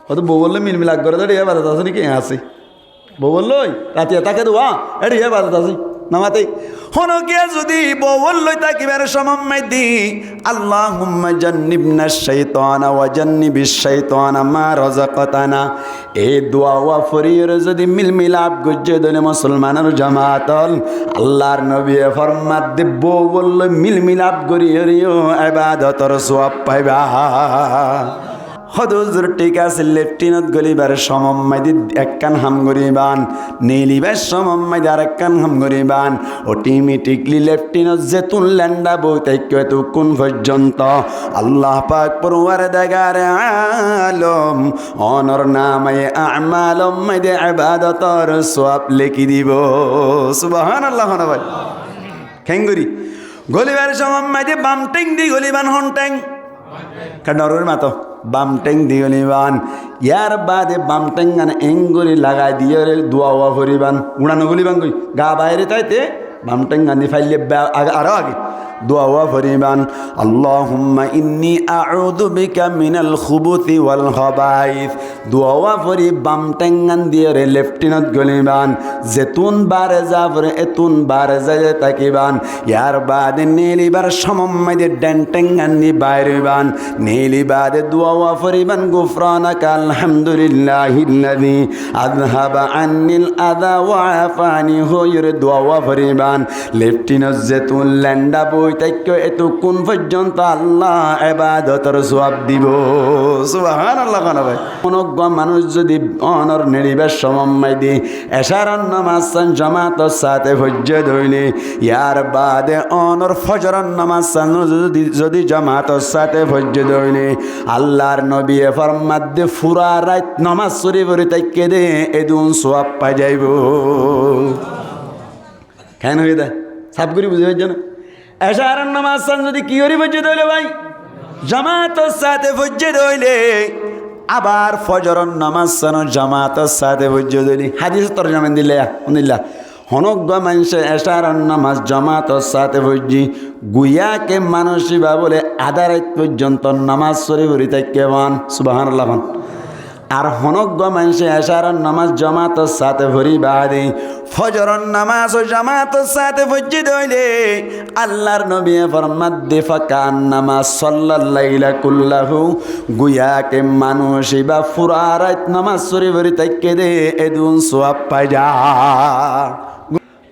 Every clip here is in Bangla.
হয়তো বউ বললে মিলমিল আগ করে দেয় বাজাত আছে নাকি আছে বউ বললো রাতে তাকে দেওয়া এটি বাজাত আছে নামাতে হনকে যদি বউ বললই তাকিবার সমম্মাই দি আল্লাহুম্মা জান্নিবনা শাইতানা ওয়া জান্নিবিশ শাইতানা মা রাযাকাতানা এই দোয়া ওয়া ফরিয়ের যদি মিলমিলাপ গজ্জে দলে মুসলমানের জামাতল আল্লাহর নবী ফরমাত দে বউ বললই মিলমিলাপ করিও ইবাদতর সওয়াব পাইবা হদুজুর ঠিক আছে লেফটিনত গলিবার সমম্মাইদি একখান হাম গরিবান নীলিবার সমম্মাইদি আর একখান হাম গরিবান অটোমেটিকলি লেফটিনত যেতুন ল্যান্ডা বইতাইক্য এতক্ষণ পর্যন্ত আল্লাহ পাক পরওয়ার দেগারে আলম অনর নামায়ে আমালম মাইদে ইবাদতর সওয়াব লিখি দিব সুবহানাল্লাহ না ভাই খেঙ্গুরি গলিবার সমম্মাইদি বাম টেং দি গলিবান হন টেং কাডরের মাতো বাম ট্যাং দিওলিবান ইয়ার বাদে বাম ট্যাঙ্গান এঙ্গুলি লাগাই দিয়ে দোয়া ওয়া ভরিবান উড়ানো গলিবান কই গা বাইরে তাইতে বাম ট্যাঙ্গান দি ফাইলে আরো আগে দোয়া ওয়া ভরিবান আল্লাহুম্মা ইন্নী আউযু বিকা মিনাল খুবুতি ওয়াল খাবাইস দোয়া ওয়া ভরি বাম ট্যাঙ্গান দিয়ে লেফটিনত গলিবান যেতুন বারে যাবরে এতুন বারে যায় তাকিবান ইয়ার বাদে নীলিবার সমম্মাইদে ডান ট্যাঙ্গান দি বাইরিবান নীলি বাদে দোয়া ওয়া ভরিবান গুফরানাকা আলহামদুলিল্লাহিল্লাযী আযহাবা আন্নিল আযা ওয়া আফানি হইর দোয়া ওয়া ভরিবান লেফটিনত যেতুন ল্যান্ডা বইতাইক্য এতক্ষণ পর্যন্ত আল্লাহ ইবাদতের সওয়াব দিব সুবহানাল্লাহ কানা ভাই অনজ্ঞ মানুষ যদি অনর নেড়িবার সমম্মাই দি এশারান নামাজ জামাতের সাথে হজ্জে ধইলে ইয়ার বাদে অনর ফজরের নামাজ যদি জামাতের সাথে হজ্জে ধইলে আল্লাহর নবী ফরমাত দে ফুরা রাত নামাজ শরীফ তাইক্য দে এদুন সওয়াব পাই যাইব কেন হয়ে দে সাব করি বুঝে হইছে না এশারান নামাজ যদি কি করি হজ্জে ধইলে ভাই জামাতের সাথে হজ্জে ধইলে আবার ফজরের নামাজ জামাতের সাথে হজ্জে ধইলি হাদিস তরজমা দিলে আলহামদুলিল্লাহ হনজ্ঞ মানুষে এশারান নামাজ জামাতের সাথে হজ্জি গুয়াকে মানসিবা বলে আধা রাত পর্যন্ত নামাজ শরীফ তাইক্য বান সুবহানাল্লাহ আর হনজ্ঞ মানুষে এশারান নামাজ জামাতের সাথে ভরি বাদে ফজরের নামাজ ও জামাতের সাথে হজ্জে ধইলে আল্লাহর নবী ফরমাত দে ফাকান নামাজ সাল্লাল্লাহু লাইলা কুল্লাহু গুয়াকে মানুষিবা পুরা রাত নামাজ শরীফ তাইক্য দে এদুন সওয়াব পাই যা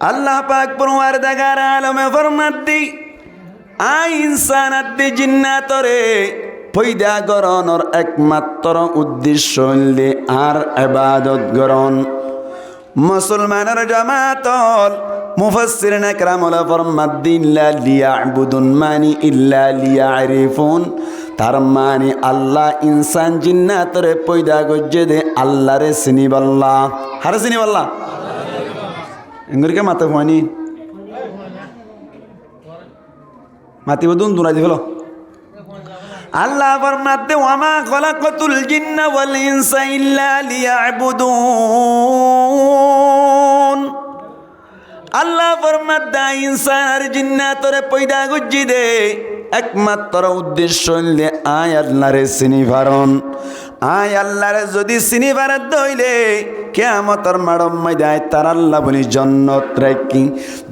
আল্লাহ পাক পরওয়ার দেগার আলমে ফরমাত দি আই ইনসানাত দি জিন্নাতরে পয়দা গরণর একমাত্র উদ্দেশ্য হইলে আর ইবাদত গরণ মুসলমানের জামাতল মুফাসসিরিন একরামুল ফরমাত দিন লা লিয়াবুদুন মানি ইল্লা লিয়ারিফুন তার মানে আল্লাহ ইনসান জিন্নাতরে পয়দা গজ্জে দে আল্লাহরে চিনিবাল্লা হারে চিনিবাল্লা এঙ্গুরিকে মাতে হয়নি মাতিব দুন দুনা দি হলো আল্লাহ ফরমাতে ওয়ামা খলাকাতুল জিন্না ওয়াল ইনসা ইল্লা লিয়াবুদুন আল্লাহ ফরমাতে ইনসান আর জিন্নাতরে পয়দা গজ্জি দে একমাত্র উদ্দেশ্য হইলে আয় আল্লাহরে চিনিভারণ আয় আল্লাহরে যদি চিনিভার দইলে কিয়ামতের মাড়ম মাইদায় তার আল্লাহ বলি জান্নাত রাখি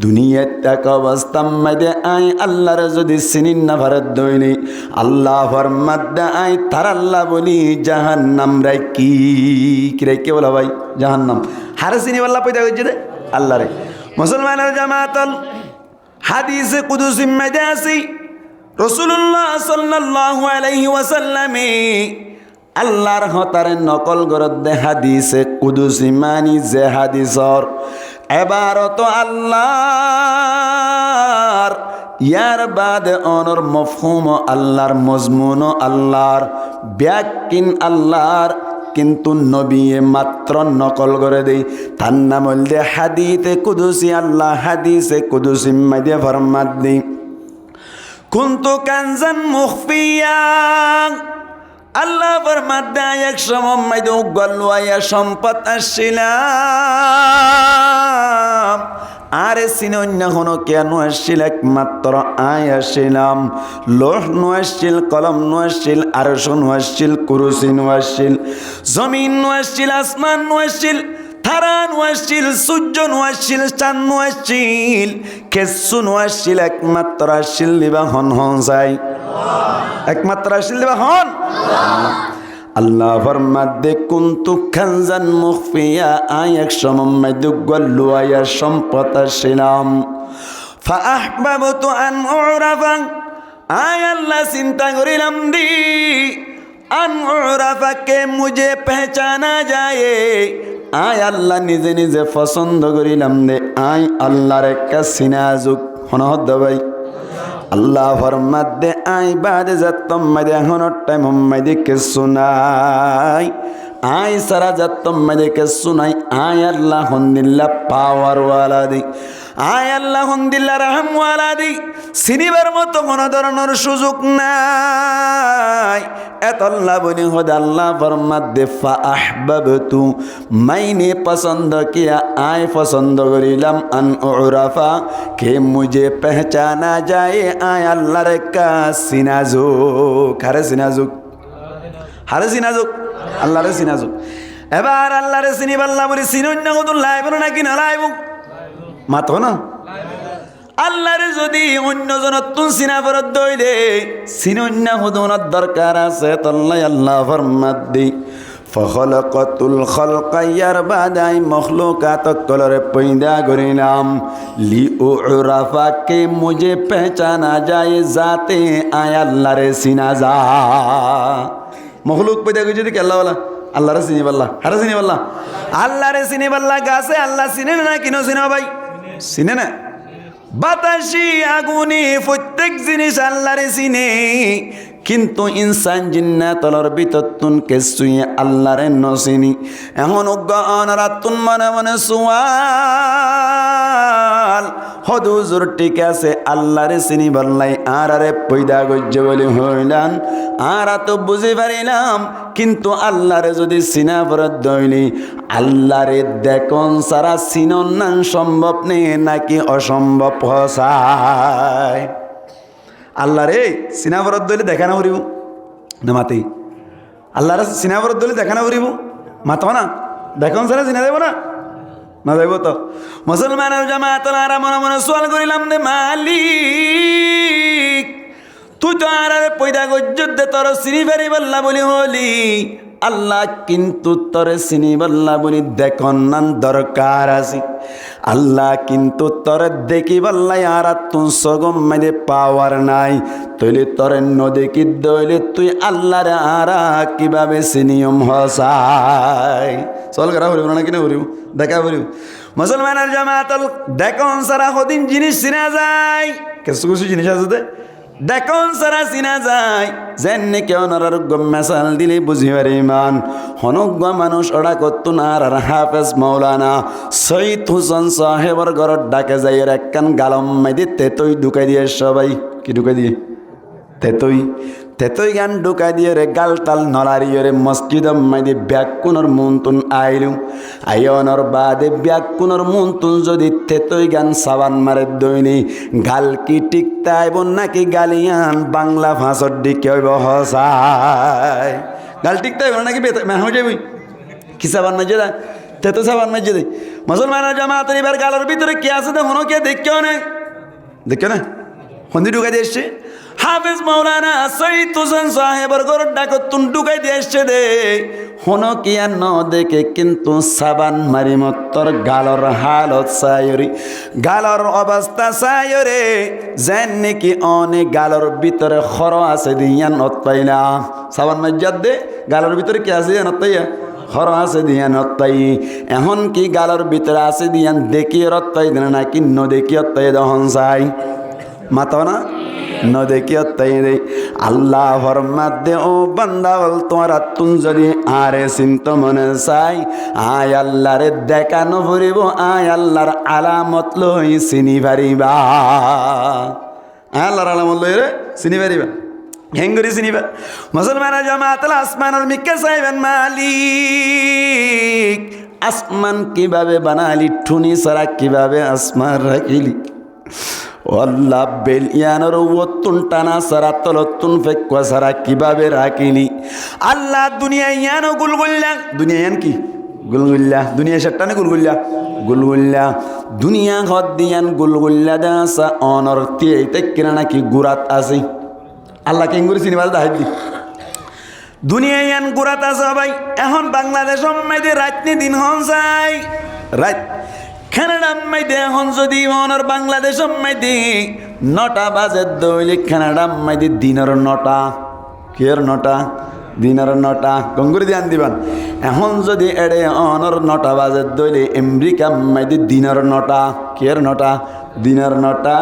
দুনিয়াত এক অবস্থা মাইদে আয় আল্লাহরে যদি চিনিন না ভারত দইলে আল্লাহ ফরমাত দে আয় তার আল্লাহ বলি জাহান্নাম রাখি কি রাখি বলা ভাই জাহান্নাম হারে চিনি আল্লাহ পয়দা গজ্জি দে আল্লাহরে মুসলমানের জামাতল হাদিসে কুদুসি মাইদে আসি রাসূলুল্লাহ সাল্লাল্লাহু আলাইহি ওয়াসাল্লামে আল্লাহর হতারে নকল গরদ দে হাদিসে কুদুসি মানি যে হাদিসর এবারত আল্লাহর ইয়ার বাদে অনর মফহুম আল্লাহর মজমুন আল্লাহর ব্যাকিন আল্লাহর কিন্তু নবী মাত্র নকল করে দেই তার নাম হইল হাদিসে কুদুসি আল্লাহ হাদিসে কুদুসি মাইদে ফরমাত দি কুনতু কানজান মুখফিয়া আল্লাহ ফরমাত দেয় এক সময় মাইদে গল্লুয়া সম্পদ আসছিলাম আরে চিনে অন্য কোনো কেন আসছিল একমাত্র আয় আসছিলাম লোহ নো আসছিল কলম নো আসছিল আরশ নো আসছিল কুরসি নো আসছিল জমিন নো আসছিল আসমান নো আসছিল তারা নো আসছিল সূর্য নো আসছিল চাঁদ নো আসছিল কেসু নো আসছিল একমাত্র আসছিল দিবা হন হন যাই একমাত্র আসছিল দিবা হন আল্লাহ ফরমাদে কুনতু খানজান মুখফিয়া আয় এক সময় দুগল্লু আয়ার সম্পদ ছিলাম ফাআহবাবতু আন উরাফা আয় আল্লাহ চিন্তা করিলাম দি আন উরাফা কে মুঝে পহচানা যায় আয় আল্লাহ নিজে নিজে পছন্দ করিলাম দে আয় আল্লাহর একটা সিনাজুক হনহদ ভাই আল্লাহ ফরমাদে আই বাদে যাত্তম মাদে এখনোর টাইম মাদে কে শুনাই আই সারা যাত্তম মাদে কে শুনাই আয় আল্লাহ হন্দিল্লাহ পাওয়ার ওয়ালা দি আয় আল্লাহ হন্দিল্লাহ রহম ওয়ালা দি সিনিবার মতো কোনো ধরনের সুযোগ নাই এত আল্লাহ বলি হদ আল্লাহ ফরমাদে ফাআহবাবতু মাইনে পছন্দ কিয়া আয় পছন্দ করিলাম আন উরাফা কে মুঝে পহচানা যায় আয় আল্লাহর কা সিনাজুক হারে সিনাজুক হারে সিনাজুক আল্লাহরে সিনাজুক এবার আল্লাহরে চিনি পাল্লা বলি চিনন্য কত লাইব নাকি না লাইব মাতো না আল্লাহরে যদি অন্যজনত তুন চিনা পরত দইলে চিনন্য হুদুনত দরকার আছে তল্লাই আল্লাহ ফরমাত দি ফখলকতুল খলকাইয়ার বাদাই মখলুকাত কলরে পয়দা করিলাম লি উরাফা কে মুঝে পহচানা যায় যাতে আয় আল্লাহরে চিনা যা মখলুক পয়দা করেছে দেখি আল্লাহওয়ালা আল্লাহরে চিনি পাল্লা হারে চিনি পাল্লা আল্লাহরে চিনি পাল্লা গাছে আল্লাহ চিনে না কিনো চিনো ভাই চিনে না বাতাসি আগুনি প্রত্যেক জিনিস আল্লাহরে চিনে কিন্তু ইনসান জিন্নাতর ভিতর তুন কিছুই আল্লাহরে নচিনি এখন অজ্ঞানরাতুন মনে মনে সুয়াল হদুজুর ঠিক আছে আল্লাহরে চিনি বললাই আর আরে পয়দা গজ্য বলি হইলাম আর তো বুঝি পারিলাম কিন্তু আল্লাহরে যদি চিনা পরত দইলি আল্লাহরে দেখন সারা চিনন না সম্ভব নেই নাকি অসম্ভব হসায় আল্লাহরে সিনাবরত দইলে দেখা না করিব না মাতেই আল্লাহরে সিনাবরত দইলে দেখা না করিব মাতো না দেখুন সারা চিনা দেব না না দেব তো মুসলমানের জামাতলারা মনে মনে সোয়াল করিলাম দে মালিক তুই তো আর পয়দা গজ্জত দে তোর চিনি পারি বললা বলি হলি আল্লাহ কিন্তু তরে চিনি বললা বলি দেখন নান দরকার আছে আল্লাহ কিন্তু তরে দেখি বললাই আর তুই সগম মেদে পাওয়ার নাই তৈলে তরে নদেকি দইলে তুই আল্লাহরে আর কিভাবে চিনিয়ম হসাই চল করা হরিব না কিনা হরিব দেখা হরিব মুসলমানের জামাতল দেখুন সারা হদিন জিনিস চিনা যায় কিছু কিছু জিনিস আছে দে দেখুন সারা চিনা যায় যেন কেউ নারোগ্য মেসাল দিলে বুঝি পারে ইমান হনজ্ঞ মানুষ ওরা করতো না আর হাফেজ মৌলানা সৈয়দ হুসেন সাহেবর ঘরত ডাকে যাই এর একখান গালম মাইদি তেতই ঢুকাই দিয়ে সবাই কি ঢুকাই দিয়ে তেতই গান ঢুকাই দিয়ে রে গাল তাল নলারি রে মসজিদ মাইদি ব্যাকুনর মুন্তুন আইলু আয়নর বাদে ব্যাকুনর মুন্তুন যদি তেতই গান সাবান মারে দইনি গাল কি টিকতাইব নাকি গালিয়ান বাংলা ভাষার দিকে হইব হসাই গাল টিকতাইব নাকি মেহ যাবি কি সাবান মাঝে দা তেতো সাবান মাঝে দে মুসলমানের জামাতের এবার গালের ভিতরে কি আছে তো হনো কে দেখেও না হন্দি ঢুকাই দিয়ে এসছে হাফেজ মৌলানা সৈয়দ হোসেন সাহেবর ঘর ডাকতুন ঢুকাই দিয়ে এসছে দে হনো কি আর ন দেখে কিন্তু সাবান মারি মত্তর গালর হালত সায়রি গালর অবস্থা সায়রে যেন নাকি অনেক গালর ভিতরে খর আছে দিয়ান অতপাইলা সাবান মাজ্জাদ দে গালর ভিতরে কি আছে অতপাইয়া খর আছে দিয়ান অতপাই এখন কি গালর ভিতরে আছে দিয়ান দেখি রত্তাই দেন নাকি ন দেখি অতপাই দহন চাই মাতো না ন দেখি অতপাই দে আল্লাহ ফরমাত দে ও বান্দা বল তোমার তুন যদি আরে চিন্ত মনে চাই আয় আল্লাহরে দেখানো ফুরিব আয় আল্লাহর আলামত লই চিনি পারিবা আল্লাহর আলামত লই রে চিনি পারিবা হেঙ্গুরি চিনিবা মুসলমানের জামাত আসমানের মিকে চাইবেন মালিক আসমান কিভাবে বানালি, ঠুনি ছাড়া কিভাবে আসমান রাখিলি। আল্লাহ বেল ইয়ানোর ওত্তুন টানা সারা তলত্তুন ফেকুয়া সারা কিভাবে রাখিলি। আল্লাহ দুনিয়া ইয়ানো গুলগুল্লা, দুনিয়া ইয়ান কি গুলগুল্লা, দুনিয়া সেটানে গুলগুল্লা গুলগুল্লা, দুনিয়া হদ দিয়ান গুলগুল্লা দাসা অনর তে কিনা নাকি গুরাত আছে। আল্লাহ কেন করে চিনিবাল দাহাই দি দুনিয়া ইয়ান গুরাত আছে ভাই। এখন বাংলাদেশ মাইদে রাতনি দিন হন যায় রাত কানাডা মাইদে এখন যদি অনর বাংলাদেশ মাইদে 9টা বাজে দইলে কানাডা মাইদে দিনের 9টা কের 9টা দিনের 9টা গঙ্গুরি ধ্যান দিবান। এখন যদি এড়ে অনর 9টা বাজে দইলে আমেরিকা মাইদে দিনের 9টা কের 9টা দিনের 9টা।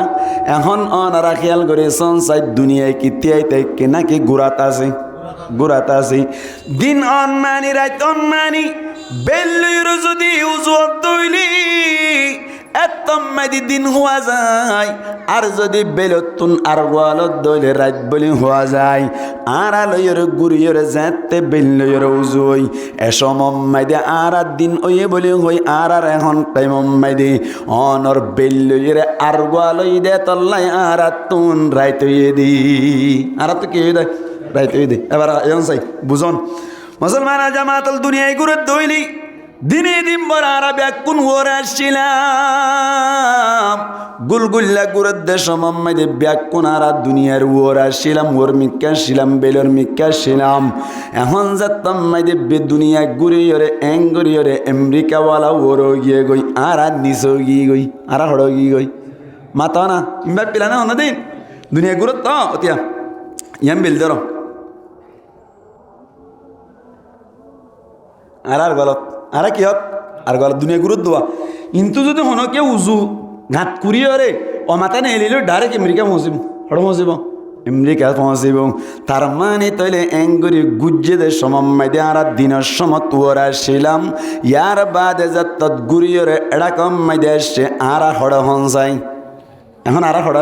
এখন অনারা খেয়াল করে সংসার দুনিয়ায় কি তিয়াইতে নাকি গুরাত আছে গুরাত আছে। দিন অনমানি রাত অনমানি বেল্লুর যদি উজুত দইলি এত মাইদি দিন হওয়া যায়। আর যদি বেলতুন আর গোয়ালত দইলে রাত বলি হওয়া যায়। আর আলয়ের গুড়িয়র যেতে বেল্লুর উজুই এসম মাইদে আর দিন ওয়ে বলি হই। আর এখন টাইম মাইদে অনর বেল্লুর আর গোয়ালই দে তল্লাই আর তুন রাইত দি আর তো কি দেয় রাইত দে। এবার এখন চাই বুঝন মুসলমান জামাতল দুনিয়ায় গুরুত দইলি দিনে দিন বড় আরা ব্যাকুন ওর আসছিলাম গুলগুল্লা গুরুত দেশ মাম্মাইদে ব্যাকুন আরা দুনিয়ার ওর আসছিলাম ওর মিক্কা ছিলাম বেলর মিক্কা ছিলাম। এখন যাতাম মাইদে বে দুনিয়া ঘুরিয়রে এঙ্গুরিয়রে আমেরিকাওয়ালা ওরও গিয়ে গই আর নিচেও গিয়ে গই আর হড়ো গিয়ে গই মাতা না ইম্বা পিলা না অন্যদিন দুনিয়া গুরুত তো অতিয়া ইয়াম বেল ধরো আর গলত আর কি হত আর গলত দুনিয়া গুরুত দেওয়া। কিন্তু যদি হন কেউ উজু ঘাত কুড়িয়ে রে ও মাথা নিয়ে এলিল ডাইরেক্ট আমেরিকা পৌঁছিব হড় পৌঁছিব আমেরিকা পৌঁছিব। তার মানে তৈলে এঙ্গুরি গুজ্জে দে সমাম্মাইদে আর দিনের সমত ওরা ছিলাম। ইয়ার বাদে যাত গুড়িয়ে রে এড়া কম মাইদে আসছে আর হড় হন যাই। এখন আর হড়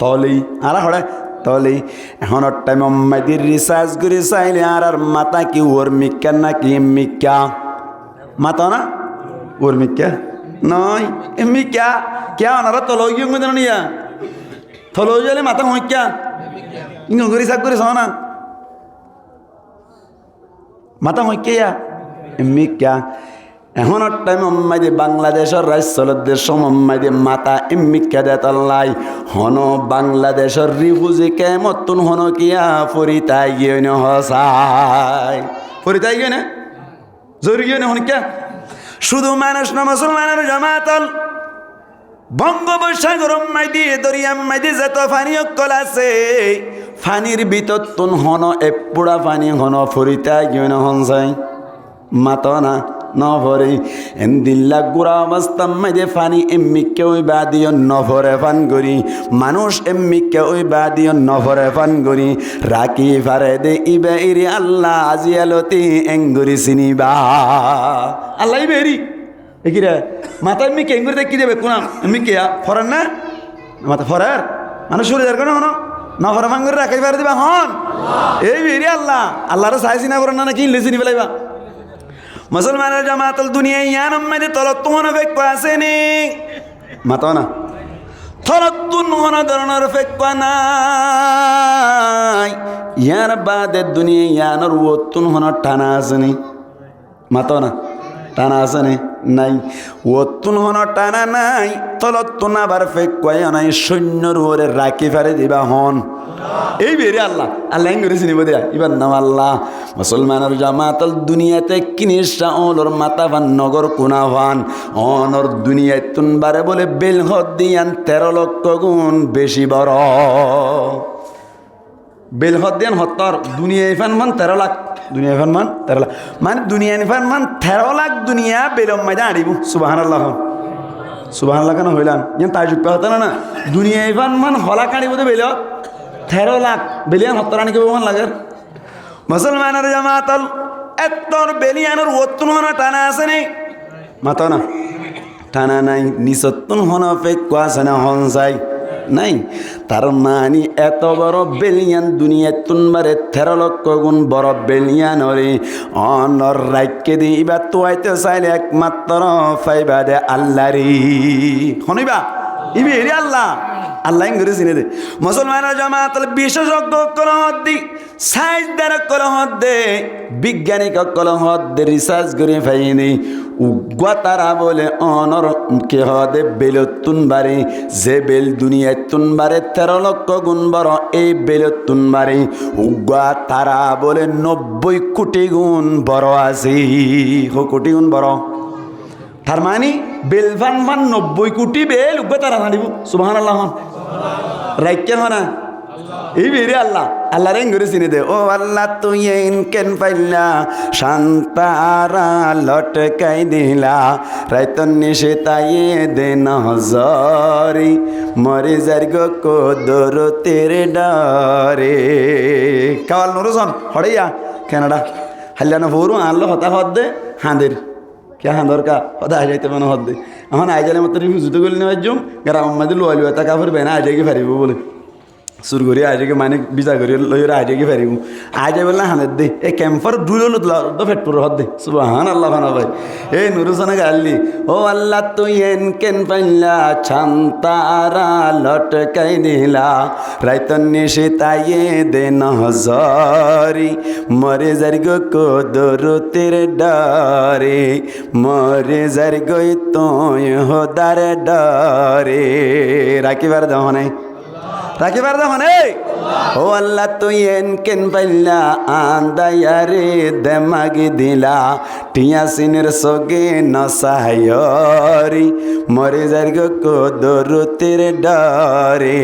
তলেই আর হড়ে তলে এখন টাইম মাইদির রিসার্চ করে চাইলে আর মাথা কি ওর মিক্কা নাকি মিক্কা মাথা না ওর মিক্কা নয় মিক্কা क्या ওনারা তলই গিয়ে জানো নিয়া তলই গেলে মাথা হইক্যা ইঙ্গরি সাক করে না মাথা হইক্যা মিক্কা। এখন টাইম মাইদে বাংলাদেশের রাজ্যদের সমমাইদে মাতা এমিকা দেতাল্লাই হন বাংলাদেশের রিফুজি কেমতুন হন কিয়া ফরিতাই গিয়ে হসাই ফরিতাই গিয়ে না জরুরি গিয়ে হন কিয়া শুধু মানুষ না মুসলমানের জামাতল বঙ্গোপসাগর মাইদি দরিয়াম মাইদি যত ফানি অকল আছে ফানির ভিতর তুন হন এপুড়া ফানি হন ফরিতাই গিয়ে হন যায় মাত না নভরে এন্দিল্লা গুড়া অবস্থাম মাইদে ফানি এম্মিকে ওই বাদিও নভরে ফান করি মানুষ এম্মিকে ওই বাদিও নভরে ফান করি রাখি ফারে দে ইবে ইরি আল্লাহ আজিয়ালতি এঙ্গুরি চিনিবা আল্লাহ বেরি একিরা মাথা এম্মিকে এঙ্গুরি দেখি দেবে কোনাম এম্মিকে ফরান না মাথা ফরার মানুষ সরে যার কেন হনো নভরে ফান করে রাখি ফারে দিবা হন এই বেরি আল্লাহ আল্লাহর চাইছি না করেন না কি ইংলিশ চিনি পেলাইবা। মুসলমানের জামাতল দুনিয়া ইয়ান আম্মাইদে তলত্তু হন ফেক্কা আসেনি মাতা না তলত্তু হন ধরনের ফেক্কা নাই। ইয়ার বাদে দুনিয়া ইয়ানোর ওত্তুন হন টানা আসেনি মাতা না টানা আসেনি নাই ওত্তুন হন টানা নাই তলত্তুন আবার ফেক্কা নাই সৈন্যর ওরে রাখি ফেরে দিবা হন এই বেরে আল্লাহ আল্লাহ করে চিনিব দেয়া এবার নাম আল্লাহ মুসলমানের জামাতল দুনিয়াতে কিনিসা ওলর মাতা ভান নগর কোনা ভান অনর দুনিয়ায় তুনবারে বলে বেল হদ দিয়ান 13 লক্ষ গুণ বেশি বড় বেল হদ দিয়ান হত্তর দুনিয়ায় ফান মান 13 লাখ দুনিয়া ফান মান 13 লাখ মানে দুনিয়া ফান মান 13 লাখ দুনিয়া বেলম মাইদা আড়িব সুবহানাল্লাহ সুবহানাল্লাহ কেন হইলাম ইয়ান তাজুব হতো না দুনিয়া ফান মান হলা কাড়িব দে বেল 13 লাখ বেলিয়ান হত্তরানি কে মন লাগে মুসলমানের জামাতল এত্তর বেলিয়ানের ওত্তুন হনা টানা আছে নি মাতা না টানা নাই নিসত্তুন হনা ফেক আছে না হন যাই নাই তার মানে এত বড় বেলিয়ান দুনিয়া তুনবারে 13 লক্ষ গুণ বড় বেলিয়ান ওরে অনর রাইকে দিবা তোয়াইতে চাইলে একমাত্র পাইবা দে আল্লাহরি শুনিবা ইবি হেরি আল্লাহ আল্লাহ করে চিনে দে মুসলমানের জামাত বিশেষজ্ঞ কলহত দি সাইন্সদার কলহত দে বিজ্ঞানিক কলহত দে রিসার্চ করে ফাইনি উগ্গা তারা বলে অনর কে হদে বেলতুন বাড়ি যে বেল দুনিয়ায় তুনবারে 13 লক্ষ গুণ বড় এই বেলতুন বাড়ি উগ্গা তারা বলে 90 কোটি গুণ বড় আছে কোটি গুণ বড় তার মানে বেল ফান 90 কোটি বেল উগ্গা তারা হাঁটিব সুবহানাল্লাহ রাইকে হনা এই বেরে আল্লাহ আল্লাহ রেং করে চিনে দে ও আল্লাহ তুই কেন পাইলা শান্তারা লটকাই দিলা রাইতন নিশে তাইয়ে দে নজরি মরে যার গো কোদর তেরে ডরে কাওয়াল নুরুজন হড়াইয়া কেনাডা হাল্লানা ভোরু আল্লাহ হতা হদ দে হাঁদের কে হাঁদর কা হতা আইতে মানে হদ দে এখন আইজালে মতো রিফিউজিতে গলি নেওয়ার জুম গ্রাম মাঝে লোয়ালি তা কাপড় বেনা আইজাকে ফারিব বলে সুর করি আজকে মানে বিচার করি লইরা আজকে ফেরিব আজে বললাম হানের দে এই ক্যাম্পার ডুলো তো ফেটপুর হদ দে সুবহানাল্লাহ খানা ভাই এই নুরুসনা গাল্লি ও আল্লাহ তুই এন কেন পাইলা ছান্তারা লটকাই দিলা রাইতন নিশে তাইয়ে দে নজরি মরে যার গো কোদর তেরে ডরে মরে যার গই তোয় হোদার ডরে রাখিবার দেহ নাই রাখিবার দেখুন ও আল্লাহ তুই এন কেন পাইলা আন্দায়ারে দেমাগি দিলা টিয়া সিনের সগে নসায়রি মরে যার গো কোদর তেরে ডরে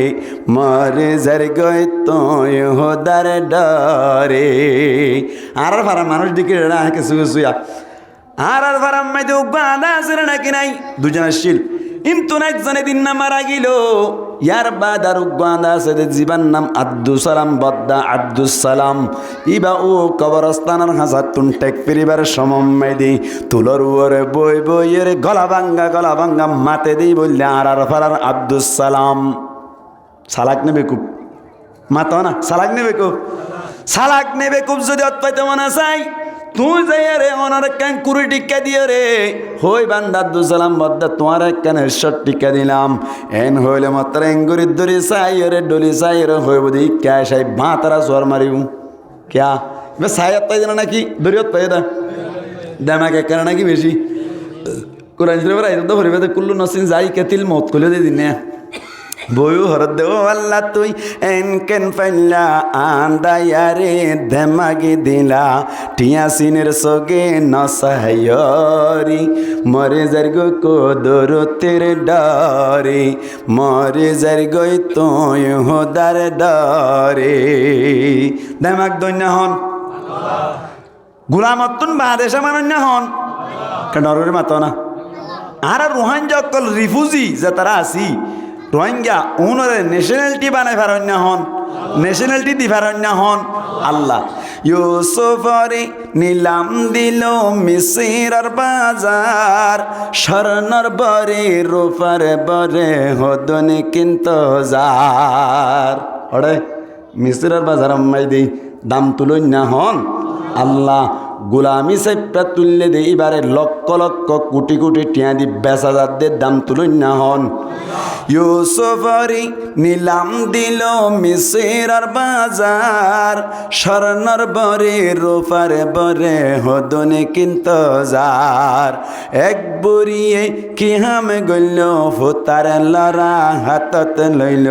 মরে যার গই তোয় হোদার ডরে আর ভাড়া মানুষ দিকে কিছু কিছুয়া আর ভাড়া মাইতে উগ্গাদা আছে নাকি নাই দুজন আসছিল ইমতুন একজনে দিন না মারা গেল ইয়ার বাদ আর উগ্গাদা আছে জীবান নাম আব্দুল সালাম বদ্দা আব্দুল সালাম ইবা ও কবরস্থানের হাজাতুন টেক পরিবার সমম্মাই দি তুলর ওরে বই বইয়ের গলা ভাঙ্গা মাতে দি বললে আর ফারার আব্দুল সালাম সালাক নেবে খুব মাতো না সালাক নেবে খুব যদি অৎপাইতে মনে চাই তুই যাই রে ওনার কেন 20 টিকা দিয়ে রে হই বান্দা আব্দুল সালাম বদ্দা তোমার কেন 100 টিকা দিলাম এন হইলে মাত্র এঙ্গুরি দড়ি চাই রে ডলি চাই রে হই বুঝি কে সাই ভাতারা সোয়ার মারিব ক্যা বে সায়াত পাই না নাকি দড়িয়ত পাই দা দামাকে কেন নাকি বেশি কোরআন শরীফের আয়াত তো হরিবে কুল্লু নসিন যাই কেতিল মত কইলে দে দিনে বয়ু হরদ দে ও আল্লাহ তুই এন কেন পাইলা আন্দায়ারে দেমাগি দিলা টিয়া সিনের সগে নসায়রি মরে যার গো কোদর তেরে ডরে মরে যার গই তোই হোদার ডরে দেমাগ দৈন্য হন গুলামতুন বাদেশে মানন্য হন কেন ডরের মাতো না আর রোহাঙ্গা অকল রিফিউজি যে তারা আসি রোহিঙ্গা উনরে ন্যাশনালিটি বানাই ফারণ্য হন ন্যাশনালিটি দি ফারণ্য হন আল্লাহ ইউসুফরে নিলাম দিল মিসিরার বাজার স্বর্ণর বরে রূপার বরে হদনে কিন্তু যার ওরে মিসিরার বাজার আম্মাই দেই দাম তুলন না হন আল্লাহ গোলামি সাইপটা তুললে দে এবারে লক্ষ লক্ষ কোটি কোটি টিয়া দি বেচাদারদের দাম তুলন না হন ইউসুফরি নিলাম দিল মিসিরার বাজার স্বর্ণর বরে রূপার বরে হদনে কিন্তু যার এক বরিয়ে কি হাম গইল ফুতার লড়া হাতত লইল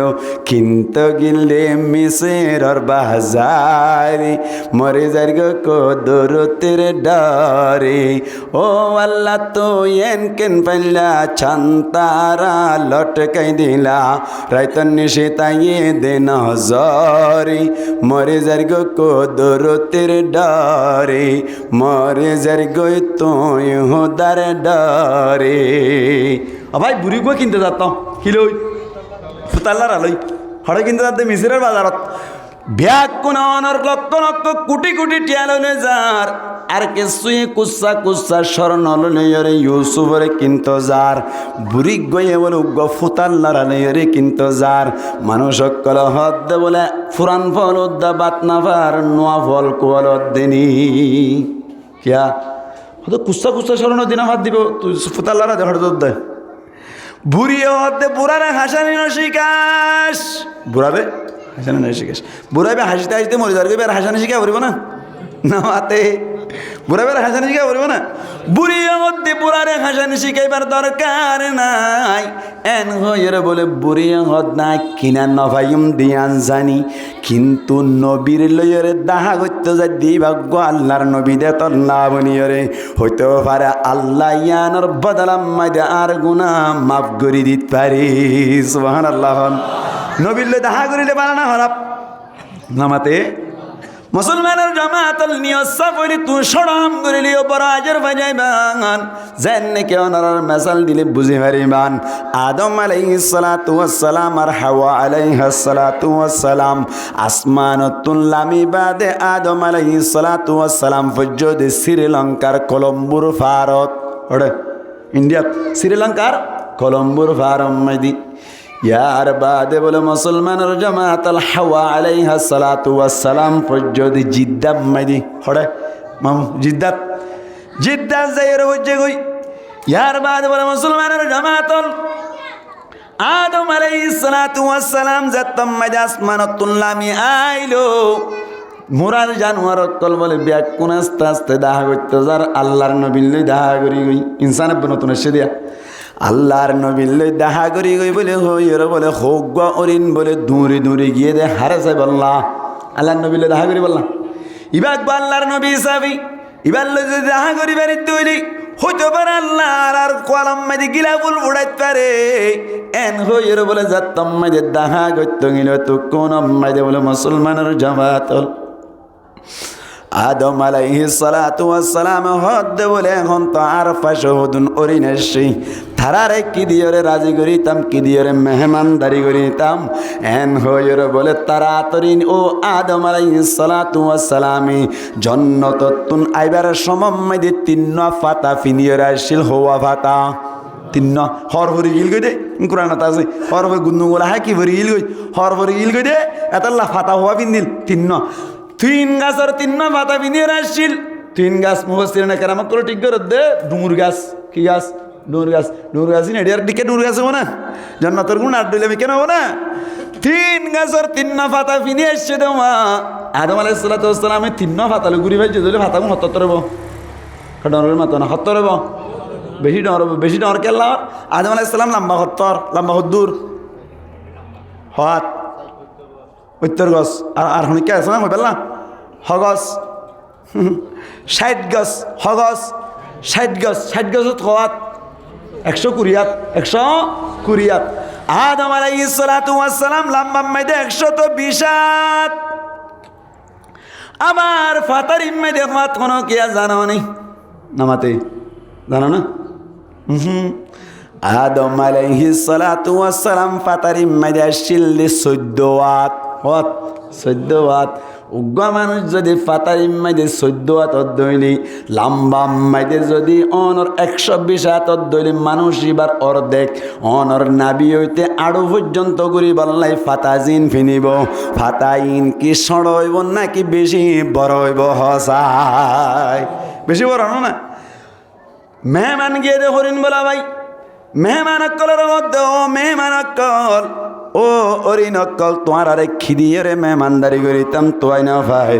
কিন্তু গিলে মিসিরার বাজার মরে যার গো কোদর তেরে ডরে ও আল্লাহ তো এন কেন পাইলা ছান্তারা লটকাই দিলা রাইতন নিশে তাইয়ে দে নজরি মরে যার গো কোদর তেরে ডরে মরে যার গো তুই হোদার ডরে ও ভাই বুড়ি গো কিনতে যাতাম কিলই ফুতাল্লার আলই হড়ে কিনতে যাতে মিসিরের বাজারত ব্যাগ কোন লক্ষ লক্ষ কোটি কোটি টিয়া লইলে যার আর কিছুই কুচ্ছা কুচ্ছা স্মরণ লইরে ইউসুফরে কিন্তু যার বুড়ি গয়ে বলে উগ্র ফুতাল লড়াইরে কিন্তু যার মানুষ সকল হদ বলে ফুরান ফল উদ্দা বাতনা ফার নোয়া ফল কুয়াল দেনি কিয়া হয়তো কুচ্ছা কুচ্ছা স্মরণ দিনা ভাত দিব তুই ফুতাল লড়া দেখার দে বুড়িয়ে হতে বুড়ারে হাসানি নশিকাস বুড়াবে হাসানি নশিকাস বুড়াবে হাসিতে হাসিতে মরে যাবে আর হাসানি শিখা পড়িব না না মাতে বুড়াবে হাসানি শিখা পড়িব না বুড়িয়ে হতে বুড়ারে হাসানি শিখাইবার দরকার নাই এন হইরে বলে বুড়িয়ে হদ না কিনা নভাইম দিয়ান জানি কিন্তু নবীর লইরে দাহা করতে যাই দি ভাগ্য আল্লাহর নবী দে তোর না বনিয়রে হইতে পারে আল্লাহ ইয়ানোর বদলাম মাইদে আর গুনা মাফ করি দিত পারি সুবহানাল্লাহ নবীর লই দাহা করিলে বানানা হরাপ নামাতে মুসলমানের জামাতল নিয়ত সাফরি তুই সরম করিলিও বরাজের বাজাই বাঙান যেন নাকি ওনার মেসাল দিলে বুঝি পারিবান আদম আলাইহিস সালাতু ওয়াস সালাম আর হাওয়া আলাইহাস সালাতু ওয়াস সালাম আসমানতুল লামি বাদে আদম আলাইহিস সালাতু ওয়াস সালাম ফজদ শ্রীলঙ্কার কলম্বোর ফারত ওরে ইন্ডিয়া শ্রীলঙ্কার কলম্বোর ফারম মাইদি ইয়ার বাদে বলে মুসলমানের জামাতাল হাওয়া আলাইহা সালাতু ওয়াস সালাম পর্যদি জিদ্দাত মাইদি হড়ে মাম জিদ্দাত যাইর হচ্ছে কই ইয়ার বাদে বলে মুসলমানের জামাতাল আদম আলাইহিস সালাতু ওয়াস সালাম জাতম মাইদা আসমানাতুল লামি আইলো মুরার জানোয়ার কল বলে ব্যাক কোন আস্তে আস্তে দাহা করতে যার আল্লাহর নবীর লই দাহা করি গই ইনসান নতুন এসে দিয়া আল্লাহর নবীর লই দাহা করি গই বলে হইর বলে হোক গ অরিন বলে দূরে দূরে গিয়ে দে হারে যাই বললা আল্লাহর নবীর লই দাহা করি বললা ইবাক আল্লাহর নবী হিসাবি ইবার লই যদি দাহা করি বাড়ি তৈরি হইতে পারে আল্লাহর আর কলম মাঝে গিলাফুল উড়াইতে পারে এন হইর বলে যাত্তম মাঝে দাহা করতে গেল তো কোন মাঝে বলে মুসলমানের জামাতল আদম আলাইহিস সালাতু ওয়াস সালাম হদ বলে এখন তো আর ফাশহুদুন অরিনেশি থারারে কি দিয়রে রাজি করিতাম কি দিয়রে মেহমানদারি করিতাম এন হইর বলে তারাতরিন ও আদম আলাইহিস সালাতু ওয়াস সালামি জান্নাতুন আইবার সমম্মাইদে তিন্ন ফাতা ফিনিয়র আসিল হওয়া ফাতা তিন্ন হর ভরি গিল গই দে কুরআনত আছে হর ভরি গুন্নু গোলা হাকি ভরি গিল গই হর ভরি গিল গই দে এতাল্লাহ ফাতা হওয়া ফিনিল তিন্ন তিন গাছের তিন মাথা বিনিয়ে আসছিল তিন গাছ মুখস্থির না কেরামত করে ঠিক করে দে ডুমুর গাছ কি গাছ ডুমুর গাছ এডিয়ার দিকে ডুমুর গাছ হবো না জন্নতর গুণ আর দিলে আমি কেন হবো না তিন গাছের তিন ফাতা ফিনিয়ে আসছে দেওয়া আদম আলাইহিস সালাতু ওয়াস সালাম তিন ফাতালে ঘুরি ভাই যদি ফাতা গুণ হত্তর রব ডরের মাতো না হত্তর রব বেশি ডর কেলা আদম আলাইহিস সালাম লম্বা হদ্দুর হাত উত্তর গছ আর শুনি কে আছে না পেল না হগছ 60 গছ হগছ 60 গছত খোয়াত 120 আদম আলাইহিস সালাতু ওয়াস সালাম লম্বা মাইদে 120 আবার ফাতার ইম্মাইদে খোয়াত কোনো কি জানো নি নামাতে জানো না আদম আলাইহিস সালাতু ওয়াস সালাম ফাতার ইম্মাইদে আসছিল 14 ওয়াত 14 ওয়াত উগ্র মানুষ যদি ফাতার ইম্মাইদে 14 ওয়াত অধ্যয়লি লম্বা মাইদে যদি অনর 120 ওয়াত অধ্যয়লি মানুষ এবার অর্ধেক অনর নাবি হইতে আড়ু পর্যন্ত করি বললাই ফাতাজিন ফিনিব ফাতাইন কি সড় হইব নাকি বেশি বড় হইব হসাই বেশি বড় না মেহমান গিয়ে দে হরিণ বলা ভাই মেহমান অক্কলের মধ্যে ও মেহমান অক্কল ও অরিন অক্কল তোমার আরে খিদিয়ে রে মেহমানদারি করিতাম তোয়াই না ভাই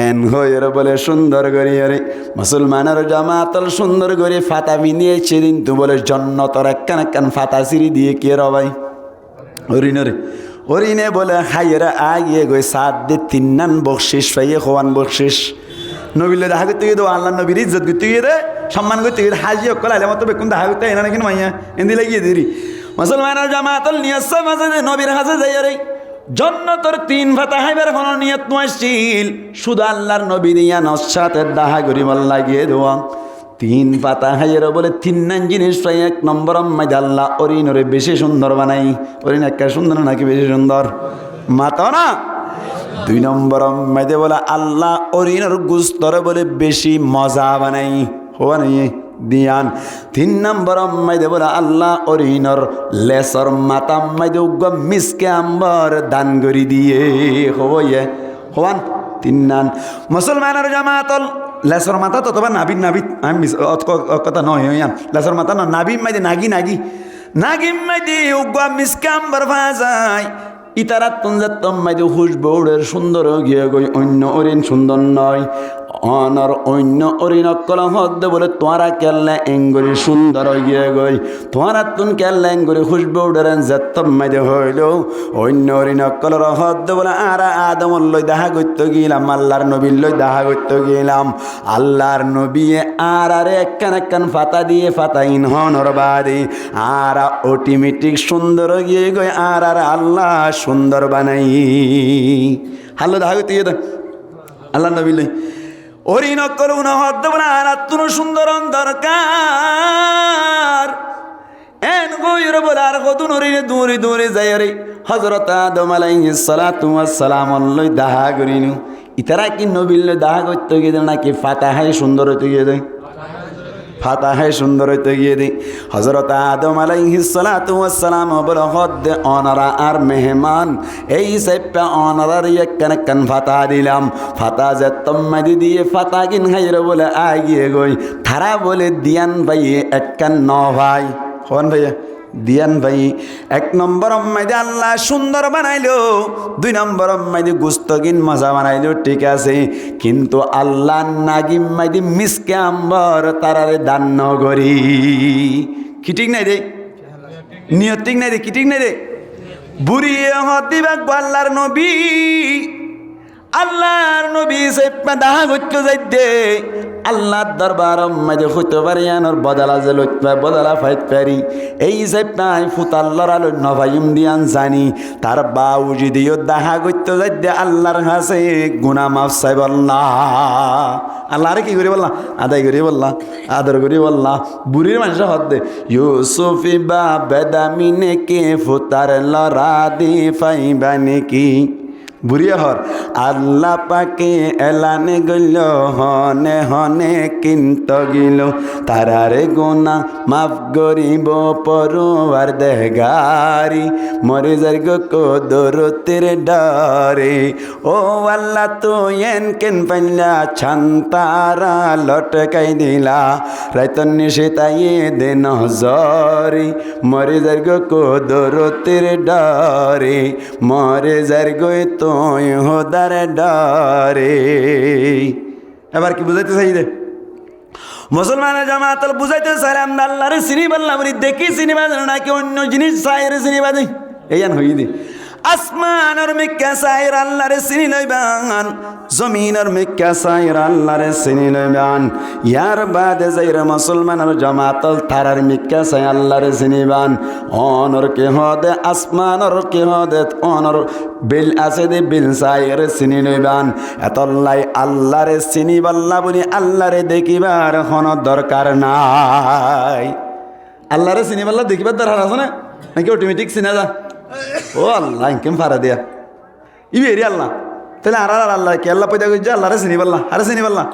এন হইর বলে সুন্দর করি রে মুসলমানের জামাতল সুন্দর করে ফাতা বিনিয়েছে কিন্তু বলে জন্নতর একখান ফাতা সিঁড়ি দিয়ে কে র ভাই হরিণে বলে হাইয়েরা আগিয়ে গই সাত দিয়ে 3 নান বকশিস পাইয়ে খোয়ান বকশিস নবীলে দেখা করতে গিয়ে দেবো আল্লাহ নবীর ইজ্জত করতে গিয়ে রে সম্মান করতে গিয়ে হাজি অক্কল আইলে মতো বেকুন দেখা করতে এনা নাকি মাইয়া এন্দি লাগিয়ে দিরি মুসলমানের জামাতল নিয়ত মাঝে নবীর হাজে যাই রে জন্নতর 3 ফাতা হাইবার কোনো নিয়ত নয়ছিল শুধু আল্লাহর নবী দিয়া নসাতে দাহা করি বল লাগিয়ে দেওয়া 3 পাতা হাইয়ের বলে 3 নান জিনিস প্রায় 1 নম্বর মাইদে আল্লাহ অরিনরে বেশি সুন্দর বানাই অরিন একটা সুন্দর নাকি বেশি সুন্দর মাতা না 2 নম্বর মাইদে বলে আল্লাহ অরিনর গুস্তর বলে বেশি মজা বানাই হওয়া নাই দিয়ান। 3 নম্বর মাইদে বলে আল্লাহ অরিনর লেসর মাতা মাইদে উগ্র মিসকে আম্বর দান করি দিয়ে হইয়ে হওয়ান 3 নান মুসলমানের জামাতল লেসর মাথা তো তোমার নাবিদ নাবিদ আমি কথা নয় হইয়ান লেসর মাথা না নাবিদ মাইদে নাগি নাগি নাগি মাইদে উগ্র মিসকে আম্বর ভাজায় ইতারাত তুনজাত মাইদে হুশবৌড়ের সুন্দর গিয়ে গই অন্য অরিন সুন্দর নয় অনর অন্য অরিনকল হদ্দে বলে তোরা কেল্লা এঙ্গুরি সুন্দর গিয়ে গই তোরা তুন কেল্লা এঙ্গুরি খুশবৌড়ের জাত মাইদে হইল অন্য অরিনকলর হদ্দে বলে আরা আদমর লই দেখা করতে গেলাম আল্লাহর নবীর লই দেখা করতে গেলাম আল্লাহর নবী আরে একখান ফাতা দিয়ে ফাতা ইনহনর বাদে আরা অটোমেটিক সুন্দর গিয়ে গই আর আল্লাহ সুন্দর বানাই হাল্লো দেখা করতে গিয়ে আল্লাহ নবীর লই অরিনক করুন হদ্দ বলে আর তুন সুন্দর দরকার এন গইর বলে আর কতুন অরিনে দূরে দূরে যাই রে হযরত আদম আলাইহিস সালাতু ওয়াস সালাম লই দাহা করিনু ইতারা কি নবীর লই দাহা করতে গিয়ে নাকি ফাতাহায় সুন্দর হতে গিয়ে দেয় ফাতাহায় সুন্দর হইতে গিয়ে দিই হযরত আদম আলাইহিস সালাতু ওয়াস সালাম বলে হদ্দে অনারা আর মেহমান এই সাইপা অনারার একখান ফাতা দিলাম ফাতা যে তম্মাদি দিয়ে ফাতা কিন খাইরে বলে আগিয়ে গই তারা বলে দিয়ান ভাই একখান ন ভাই হন ভাইয়া দিয়ান ভাই 1 নম্বর মাইদে আল্লাহ সুন্দর বানাইলো 2 নম্বর মাইদে গুস্তগিন মজা বানাইলো ঠিক আছে কিন্তু আল্লাহ নাগিম মাইদে মিসকে আম্বর তারারে দান নগরি কি ঠিক নাই রে নিয়ত ঠিক নাই রে কি ঠিক নাই রে বুড়িয়ে হদিবাক আল্লাহর নবী আল্লাহর নবী সে দাহা করতে যাইতে আল্লাহর দরবার মাঝে হইতে পারি আনোর বদলা যে লইতে বদলা ফাইত পারি এই যে পাই ফুতাল্লার আলো নভাইম দিয়ান জানি তার বাউজি দিও দাহা করতে যাইতে আল্লাহর কাছে গুনাহ মাফ চাই বললাম আল্লাহরে কি করি বললাম আদায় করি বললাম আদর করি বললাম বুড়ির মানুষের হদ দে ইউসুফি বা বেদামিনে কে ফুতার লরা দি ফাইবানে কি বুড়িয়া হর আল্লাহ পাকে এলানে গইল হনে হনে কিন্ত গিল তারারে গোনা মাফ গরিব পরোয়ার দেহগারি মরে যার গো কদরতের ডরে ও আল্লাহ তো এন কেন পাইলা ছান্তারা লটকাই দিলা রাইতন নিশে তাইয়ে দে নজরে মরে যার গো কদরতের ডরে মরে যার গো তো হোদার ডরে এবার কি বুঝাইতে চাই রে মুসলমানের জামাতল বুঝাইতে চাইলাম আল্লাহরে চিনি বললাম দেখি চিনিবা নাকি অন্য জিনিস চাইরে চিনিবা দেই এইয়ান হই দি আসমানের মিক্কা চাইর আল্লাহরে চিনি লইবান জমিনের মিক্কা চাইর আল্লাহরে চিনি লইবান ইয়ার বাদে যাইরে মুসলমানের জামাতল তারার মিক্কা চাই আল্লাহরে চিনিবান অনর কে হদে আসমানের কে হদে অনর বিল আছে দে বিল চাইর চিনি লইবান এতল্লাই আল্লাহরে চিনি বল্লা বলি আল্লাহরে দেখিবার কোনো দরকার নাই আল্লাহরে চিনি বল্লা দেখিবার দরকার আছে না নাকি অটোমেটিক চিনা যা ও আল্লাহ কেম ফারা দিয়া ইবেরি আল্লাহ তাহলে আর আল্লাহ কি আল্লাহ পয়দা করছে আল্লাহরে চিনি পাল্লা আরে চিনি পাল্লা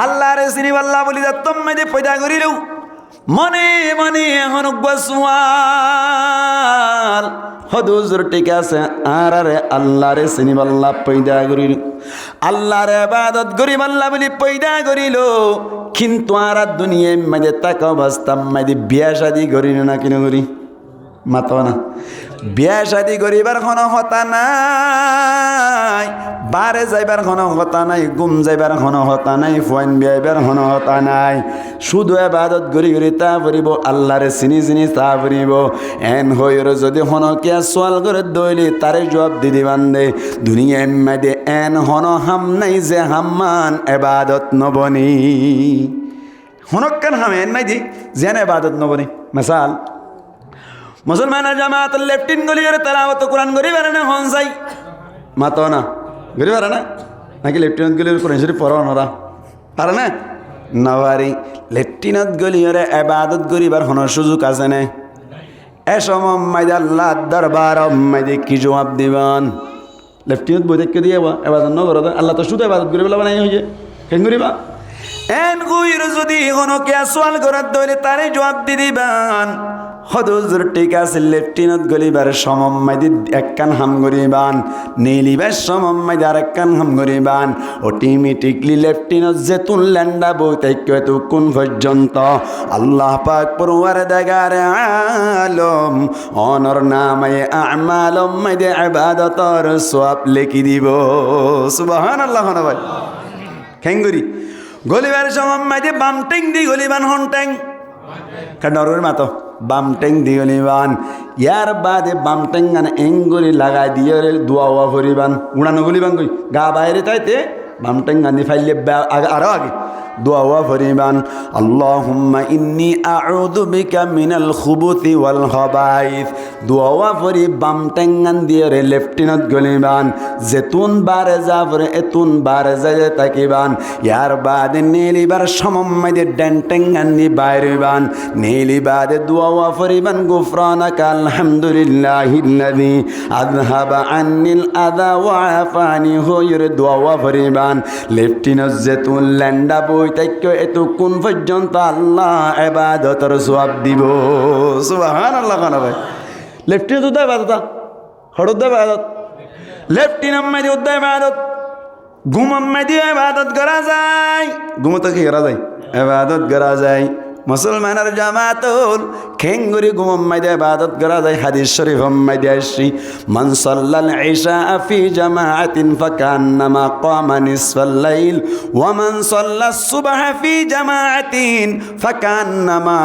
আল্লাহরে চিনি পাল্লা বলি যা তুমি যে পয়দা করি রেও মনে মনে এখন গোয়াল হদুজুর ঠিক আছে আর আরে আল্লাহরে চিনি পাল্লা পয়দা করি আল্লাহরে ইবাদত করি পাল্লা বলি পয়দা করিল কিন্তু আর দুনিয়ায় মাঝে তাক অবস্থা মাঝে বিয়া শাদি করি না কিনো করি মাতো না বিয়া শাদি করিবার কোনো হতা নাই বারে যাইবার কোনো হতা নাই গুম যাইবার কোনো হতা নাই ফোন বিয়াইবার কোনো হতা নাই শুধু ইবাদত করি করি তা ফুরিব আল্লাহরে চিনি চিনি তা ফুরিব এন হইর যদি হনকিয়া সোয়াল করে দইলি তারে জবাব দিদি বান্ধে দুনিয়ার মাঝে এন হন হাম নাই যে হাম্মান ইবাদত নবনি হনকান হাম এন নাই দি যেন ইবাদত নবনি মিসাল মুসলমানের জামাত লেফটিন গলিয়ে তেলাওয়াত কোরআন গরি পারে না হন যাই মাতো না গরি পারে না নাকি লেফটিনত গলিয়ে কোরআন শরীফ পড়ো নরা পারে না নবারি লেফটিনত গলিয়ে ইবাদত করিবার হন সুযোগ আছে না এ সময় আল্লাহ দরবার মাইদে কি জবাব দিবান লেফটিনেন্ট বই দেখে দিয়ে এবার নগর আল্লাহ তো শুধু এবার করে বেলা বানাই হয়েছে কেন করিবা এন গুইর যদি কোনো কে সোয়াল করার দইলে তারে জবাব দি দিবান হদুজুর ঠিক আছে লেফটিনেন্ট গলিবার সমম্মাইদি একখান হাম গরিবান নীলিবার সমম্মাইদি আর একখান হাম গরিবান অটোমেটিকলি লেফটিনেন্ট যেতুন ল্যান্ডা বইতাইক্য এতক্ষণ পর্যন্ত আল্লাহ পাক পরওয়ার দেগার আলম অনর নামায়ে আমালম মাইদে ইবাদতর সওয়াব লিখি দিব সুবহানাল্লাহ না ভাই খেঙ্গুরি গলিবার সমম্মাইদি বাম টেং দি গলিবান হন টেং কাডরের মাতো বাম টেং দি গলিবান ইয়ার বাদে বাম টেং গান এঙ্গুলি লাগাই দিয়ে দোয়া ভরিবান উড়ানো গলিবান কই গা বাইরে তাইতে বাম টেং গান দি ফাইলে আরো আগে দোয়া ভরিবান আল্লাহুম্মা ইন্নী আউযু বিকা মিনাল খুবুতি ওয়াল খাবাইস দোয়া ভরি বাম টেং গান দিয়ে লেফটিনেন্ট গলিবান যেতুন বারে যাবরে এতুন বারে যায় তাকিবান ইয়ার বাদে নীলিবার সমম্মাইদে ডেন টেং গান দি বাইরিবান নীলি বাদে দোয়া ভরিবান গুফরানাকা আলহামদুলিল্লাহিল্লাযী আযহাবা আন্নিল আযা ওয়া আফানি হইর দোয়া ভরিবান লেফটিনেন্ট যেতুন ল্যান্ডা বইতাইক্য এতক্ষণ পর্যন্ত আল্লাহ ইবাদতের সওয়াব দিব সুবহানাল্লাহ কানা ভাই লেফটিনেন্ট উদ্দা ইবাদত হড়ুদ্দা ইবাদত লেফটিনেন্ট মাইদি উদ্দা ইবাদত ঘুমাম মাইদি ইবাদত করা যায় ঘুমতে কি করা যায় ইবাদত করা যায় মুসলমানের জামাতুল খেঙ্গুরি ঘুমাম মাইদি ইবাদত করা যায় হাদিস শরীফ মাইদি আসি মান সাল্লাল ইশা ফি জামাআতিন ফাকান্নামা কামা নিসফাল লাইল ওয়া মান সাল্লাস সুবহা ফি জামাআতিন ফাকান্নামা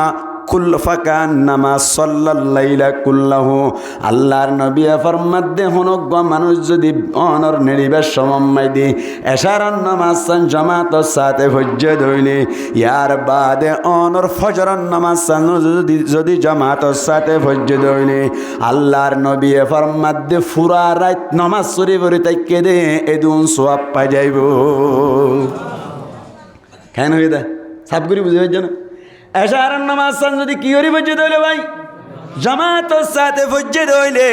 ফাকান্নামা সাল্লাল লাইলা কুল্লাহু আল্লাহর নবী ফরমাত দে হনক মানুষ যদি অনর নেড়িবার সময় দি এশারান নামাজ জামাতের সাথে ফজ্জদ হইলে ইয়ার বাদে অনর ফজরের নামাজ যদি জামাতের সাথে ফজ্জদ হইলে আল্লাহর নবী ফরমাত দে ফুরা রাত নামাজ শরীফ পড়ে তাইকে দে এদুন সওয়াব পাই যাইব কেন হই দা সব করি বুঝে হইছ না এশারার নামাজ যদি কি করি ফজ্জদ হইলে ভাই জামাতের সাথে ফজ্জদ হইলে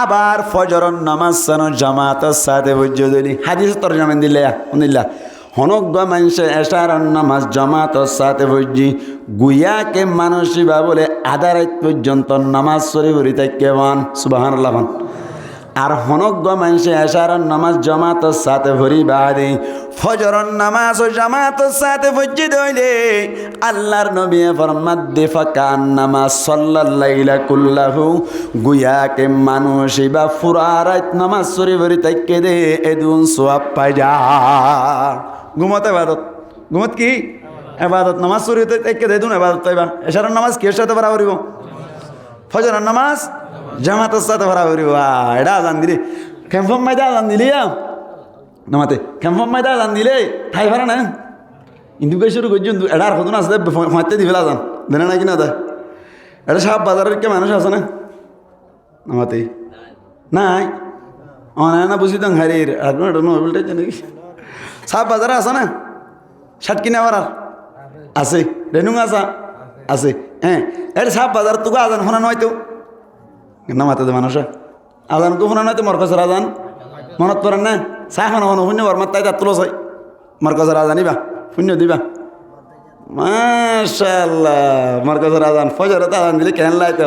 আবার ফজরের নামাজ জামাতের সাথে ফজ্জদ হইলে হাদিস তরজমা দিল্লা হনক মানুষে এশারার নামাজ জামাতের সাথে ফজ্জি গুয়াকে মানুষই বা বলে আধা রাত পর্যন্ত নামাজ শরীফ পড়ি থাকে বান সুবহানাল্লাহ আর হনক মানুষে এশারার নামাজ জামাতের সাথে ভরি বাদে ফজরের নামাজ ও জামাতের সাথে ফজ্জদ হইলে আল্লাহর নবী ফরমাত দে ফাকান্নামা সাল্লাল লাইলা কুল্লাহু গুয়াকে মানুষ বা পুরা রাত নামাজ শরীফ পড়ি থাকে দে এদুন সওয়াব পাই যা ঘুমত ইবাদত ঘুমত কি ইবাদত নামাজ শরীফ থাকে দে এদুন ইবাদত পাইবা এশারার নামাজ কি সাথে বরাবর হইব ফজরের নামাজ জামাতের সাথে বরাবর হইব এটা আজান দিলে ক্যাম্পম মাইদা আজান দিলি নামাতে ক্যাম্পম মাইদা আজান দিলে ঠাই ভাড়া না ইন্দু কে শুরু করছি এটা আর কত আছে ফাঁতে দিবে আজান দেনে না কিনা দা এটা সব বাজারের কে মানুষ আছে না নামাতে নাই না বুঝি তো হারির মোবাইলটা জানি সব বাজারে আছে না শার্ট কিনে আবার আছে রেনুং আসা আছে হ্যাঁ এটা সব বাজার তোকে আজান শোনা নয় তো নামাতে দে মানুষ আজান তো শোনা নয় তো মরকসের আজান মনত পড়েন না চাহ খানো শোনো শূন্য বরমাত তাই তার তুলো চাই মরকসের আজান দিবা শূন্য দিবা মাশাআল্লাহ মরকসের আজান ফজরত আজান দিলে কেন লাইতো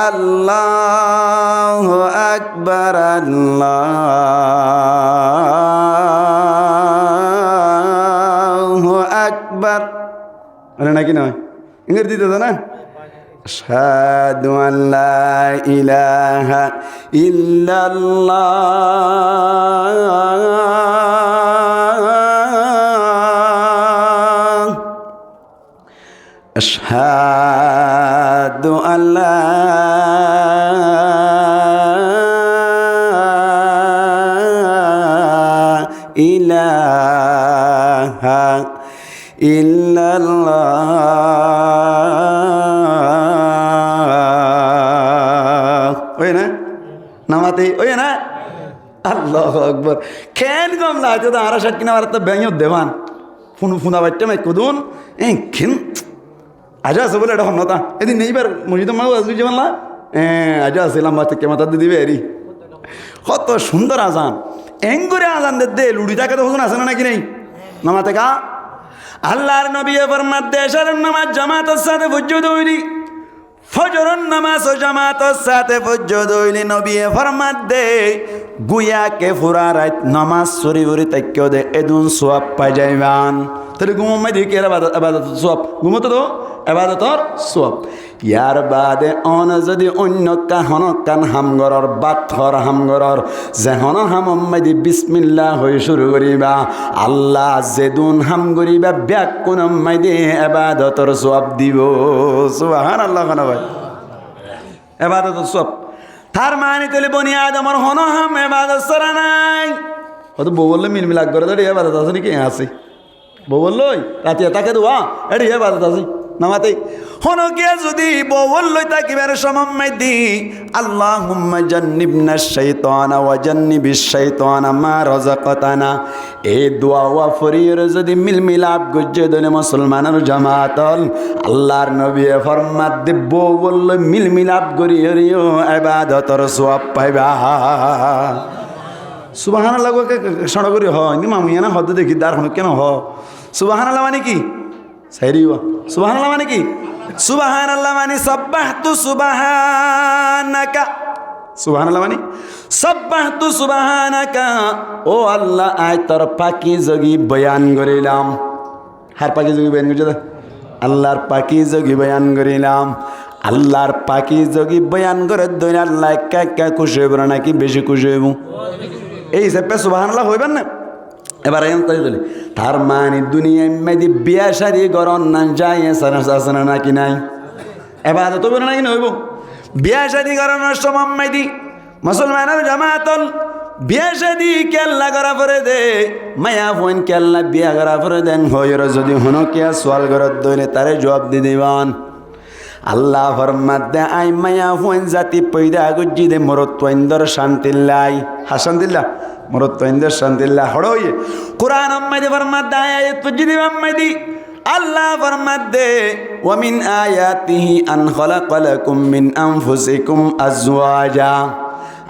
আল্লাহু আকবার আল্লাহু আকবার আরে নাকি নয় ইংরেজি দিতে না আশহাদু আল্লা ইলাহা ইল্লাল্লাহ আশহাদু আল্লা ইলাহা ইল্লাল্লাহ ওই না নামাতে ওই না আল্লাহু আকবার কেন কম না তো আর শাক কিনা আর তো ব্যাঙ দেবান ফুনা বাইটা মাই কুদুন কেন আজ আছে বলে এটা হন্যতা এদিন নেইবার মসজিদ মা আজকে যেমন আজ আসলাম বাচ্চা কে মাথা দিবে এরি কত সুন্দর আজান এঙ্গুরে আজান দে লুড়ি থাকে তো হুজুন আছে না নাকি নেই নামাতে কা আল্লাহর নবী ফরমাত দেশের নামাজ জামাতের সাথে ফুজ্জুদ হইলি ফজরের নামাজ ও জামাতের সাথে ফুজ্জুদ হইলি নবী ফরমাত দে গুয়া কে ফুরা রাত নামাজ সরি সরি তাইকেও দে এদুন সওয়াব পাই যাইবান তাহলে ঘুমাই দিয়ে কি আবাদত সওয়াব ঘুমতো তো আবাদতর সওয়াব ইয়ার বাদে অন যদি অন্য কান হামগরর বাথর হামগরর যেহন হামম্মাই দি বিসমিল্লাহ হয়ে শুরু করিবা আল্লাহ যেদুন হাম করিবা ব্যাক কোন মাই দে আবাদতর সওয়াব দিব সুবহানাল্লাহ খানা ভাই আবাদতর সওয়াব তার মানে তাহলে বনি আদমর হন হাম আবাদত সরা নাই হয়তো বউ বললে মিলমিলাক করে তো আবাদত আছে নাকি আছে বউ বললই রাতে তাকে দোয়া এটি আবাদত আছে নামাতে হনকে যদি বউল্লই তাকিবার সমম্মাই দি আল্লাহুম্মা জান্নিবনা শাইতানা ওয়া জান্নিবিশ শাইতানা মা রাযাকাতানা এই দোয়া ওয়া ফরিয়র যদি মিলমিলাপ গজ্জে দলে মুসলমানের জামাতল আল্লাহর নবী ফরমাত দে বউল্লই মিলমিলাপ করিও ইবাদতর সওয়াব পাইবা সুবহানাল্লাহ কে শোনা করি হয় নি মামুয়া না হদ দেখি দার হন কেন হ সুবহানাল্লাহ মানে কি সাইরিওয়া সুবহানাল্লাহ মানে কি সুবহানাল্লাহ মানে সাব্বাহতু সুবহানাকা সুবহানাল্লাহ মানে সাব্বাহতু সুবহানাকা ও আল্লাহ আয় তোর পাকীজগি বয়ান করিলাম হার পাকীজগি বয়ান করছে আল্লাহর পাকীজগি বয়ান করিলাম আল্লাহর পাকীজগি বয়ান করে দই আল্লাহ একা খুশি হইব নাকি বেশি খুশি হইব এই হিসাবে সুবহানাল্লাহ হইবেন না এবার তার মানে দুনিয়া মেদি বিয়া শাদি গরম না যায় আছে না নাকি নাই এবার তো বেরো নাকি নইব বিয়া শাদি গরমের সময় মেদি মুসলমানের জামাতল বিয়া শাদি কেল্লা করা পরে দে মায়া ফোন কেল্লা বিয়া করা পরে দেন হইর যদি হনো কিয়া সোয়াল করত দইলে তারে জবাব দি দিবান আল্লাহ ফরমাত দে আই মায়া ফোন জাতি পয়দা গুজি দে মরত্বইন্দর শান্তিল্লাই হাসান্তিল্লাহ মরত্বইন্দর শান্তিল্লাহ হড়ই কুরআন আম্মাদি ফরমাত দে আয়াত পজিদি আম্মাদি আল্লাহ ফরমাত দে ওয়া মিন আয়াতিহি আন খালাকালাকুম মিন আনফুসিকুম আজওয়াজা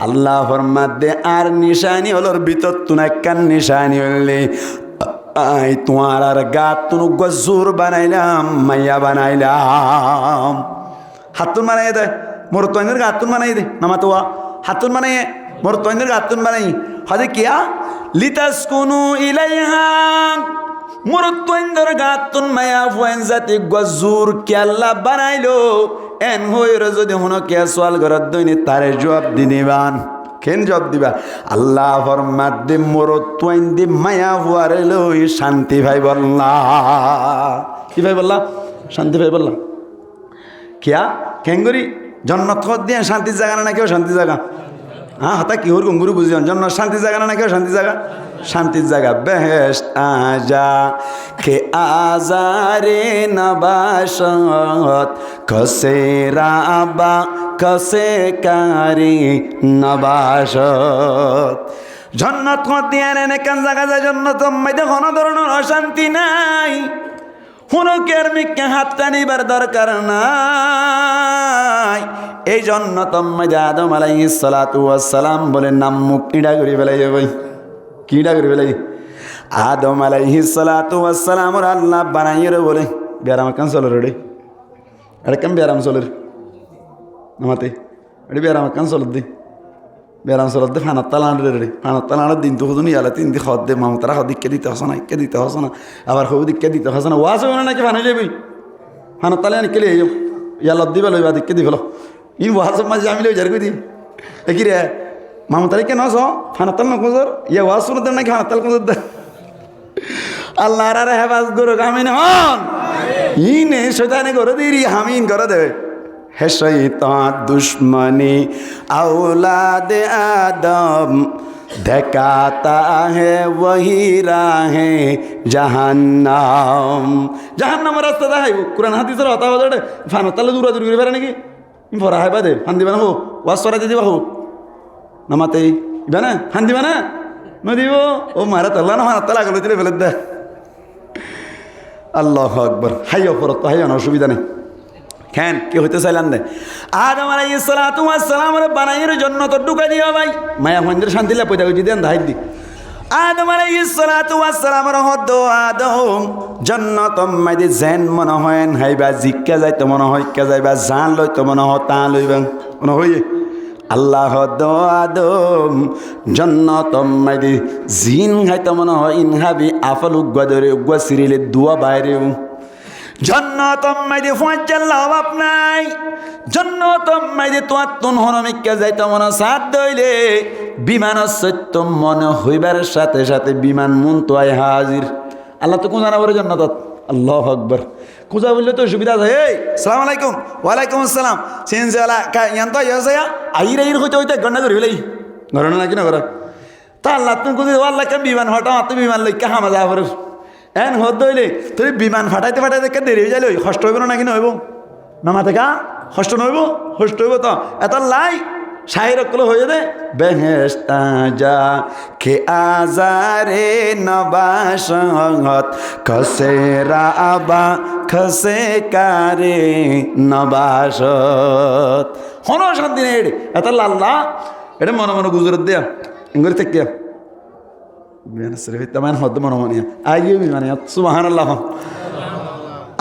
আল্লাহ ফরমাত দে আর নিশানি হলোর ভিতর তুনা কান নিশানি হলে আই তোমার আর গাত তুনু গজুর বানাইলাম মাইয়া বানাইলাম হাতুন বানাই দে মোর তৈনের গাতুন বানাই দে নামা তোয়া হাতুন বানাই মোর তৈনের গাতুন বানাই হদে কিয়া লিতাসকুনু ইলাইহা মোর তৈনের গাতুন মায়া ফুয়েন জাতি গজুর কেল্লা বানাইলো এন হইর যদি হনো কে সোয়াল গরদ দইনি তারে জবাব দিনিবান কেন জবাব দিবা আল্লাহ ফরমাত দে মোর তোয়াইন দি মায়া হুয়ারে লই শান্তি ভাই বললা কি ভাই বললা শান্তি ভাই বললা কিয়া কেঙ্গুরি জন্নত দিয়ে শান্তির জায়গা না কেউ শান্তি জায়গা হ্যাঁ হতা কি হর গঙ্গুরি বুঝি জন্ম শান্তি জায়গা না কেউ শান্তি জায়গা শান্তির জায়গা বেহেশত আজা কে আজারে নবাসত কসে রাবা কসে কারি নবাসত জন্নত দিয়ে এনেকান জায়গা যায় জন্নত মধ্যে কোনো ধরনের অশান্তি নাই কোনো কেরমিককে হাত টানিবার দরকার নাই এই জন্য তম্মদে আদম আলাইহিস সালাতু ওয়াস সালাম বলে নাম মুখ কিডা করে ফেলাই ভাই কিডা করে ফেলাই আদম আলাইহিস সালাতু ওয়াস সালাম আর আল্লাহ বানাইরে বলে বেরাম কান চলো রে আরে কেন বেরাম চলো নামাতে এডি বেরাম কান চলো দি বেরাম চলো দে ফানাত তালান রে ফানাত তালান দিন তো হুজুনি আলা তিন দি খদ দে মামতারা খদ দিকে দিতে হসনা কে দিতে হসনা আবার হউ দিকে দিতে হসনা ওয়াজ হয় নাকি ফানাই যাবি ফানাত তালান কে লিয়ে ইয়া লদ দিবা লইবা দিকে দি ফেলো ই ওয়াজ মাঝে আমি লই যার কই দি কি রে মামতারি কে নস ফানাত তালান কোজর ইয়া ওয়াজ শুনতে নাকি ফানাত তালান কোজর দে আল্লাহর আরে হেফাজ গুরু কামিন হন ইনে শয়তানে করে দিরি হামিন করে দেবে है शैतान दुश्मनी औलाद आदम दिखाता है वही राहें जहन्नम जहन्नम रास्ता है कुरान हादिसर হতা হতে ফান তালে দূরা দূর করে পারে নাকি পড়া হয় বাদে ফান দিবা না হো ওয়াজ করা দিবা হো নামাতে ইবা না ফান দিবা না নদিব ও মারা তাল্লা না তালা গলে দিলে ফেলে দে আল্লাহু আকবার হাইয়া পড়ত হাইয়া না অসুবিধা নেই কেন কি হইতে চাইলাম দে আদম আলাইহিস সালাতু ওয়াস সালামের বানাইয়ের জন্য তো ঢুকা দিও ভাই মায়া মন্দির শান্তি লা পয়দা কইছি দেন ধাই দি আদম আলাইহিস সালাতু ওয়াস সালামের হদ আদম জান্নাত মাইদে জেন মনে হয় হাইবা জিক্কা যাইতো মনে হয় কে যাইবা জান লইতো মনে হয় তা লইবা মনে হয় আল্লাহ হদ আদম জান্নাত মাইদে জিন খাইতো মনে হয় ইনহাবি আফল উগা ধরে উগা সিরিলে দুয়া বাইরেও জান্নাত মাইদে ফুয়াজ্জাল্লাহ অভাব নাই জান্নাত মাইদে তোয়ার তুন হনমিকা যাইতো মনে সাত দইলে বিমান সত্য মনে হইবার সাথে সাথে বিমান মন তো আয় হাজির আল্লাহ তো কোন জানাবরে জান্নাত আল্লাহু আকবার কুজা বললে তো সুবিধা আছে এই আসসালামু আলাইকুম ওয়ালাইকুম আসসালাম সিনজালা ইয়ান্ত ইয়াসায়া আইর হইতে হইতে গন্না করি হলাই ঘরনা নাকি না করে তা আল্লাহ তুমি কুজি আল্লাহ কে বিমান হটাও তুমি বিমান লই কা হামা যা করে এন হদ দইলে তুই বিমান ফাটাইতে ফাটাইতে কে দেরি হয়ে যাইলে কষ্ট হইব না নাকি নইব না মাথা কা কষ্ট নইব কষ্ট হইব তো এত লাই শাহির কলো হয়ে দে বেহেশতা যা কে আজারে নবাসত খসে রাবা খসে কারে নবাসত হন শান্তি নেই এত লাল্লা এটা মনে মনে গুজরাত দেয়া ইঙ্গরি থেকে বিমান শরীফ তেমন হদ মনে মনে আইয়ে বিমান সুবহানাল্লাহ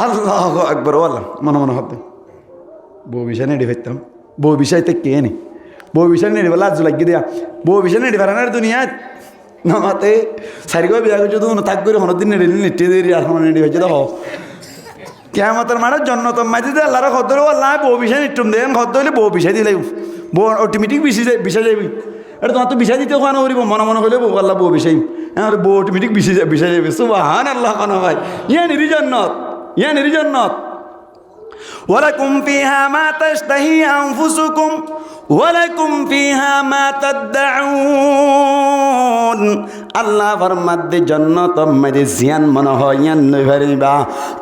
আল্লাহু আকবার ওয়াল্লাহ মনে মনে হদ বউ বিষয় নেই ফেলতাম বউ বিষয়তে কে নি বউ বিষয় নেই বলা আজ লাগিয়ে দেয়া বউ বিষয় নেই ফেরানোর দুনিয়ায় নামাতে সারিগো বিয়া করছো তো তাক করে হনদিন নেড়ে নিটে দিয়ে আর হন নেড়ে হয়েছে দেখো কেমতের মাঠের জন্য তো মাঝে দিয়ে আল্লাহর খদ্দর আল্লাহ বউ বিষয় নিটুম দেন খদ্দ হইলে বউ বিষয় দিলে বউ অটোমেটিক বিষয় যাবি এটা তোমার তো বিষয় দিতে ওখানে করিব মনে মনে হইলে বউ আল্লাহ বউ বিষয় আর বউ অটোমেটিক বিষয় যাবে সুবহান আল্লাহ কেন ভাই ইয়া নির্জন্নত ولكم فيها ما تشتهي أنفسكم ولكم فيها ما تدعون আল্লাহ ফরমাদে জান্নাত মধ্যে জিয়ান মনে হয় নই ভরিবা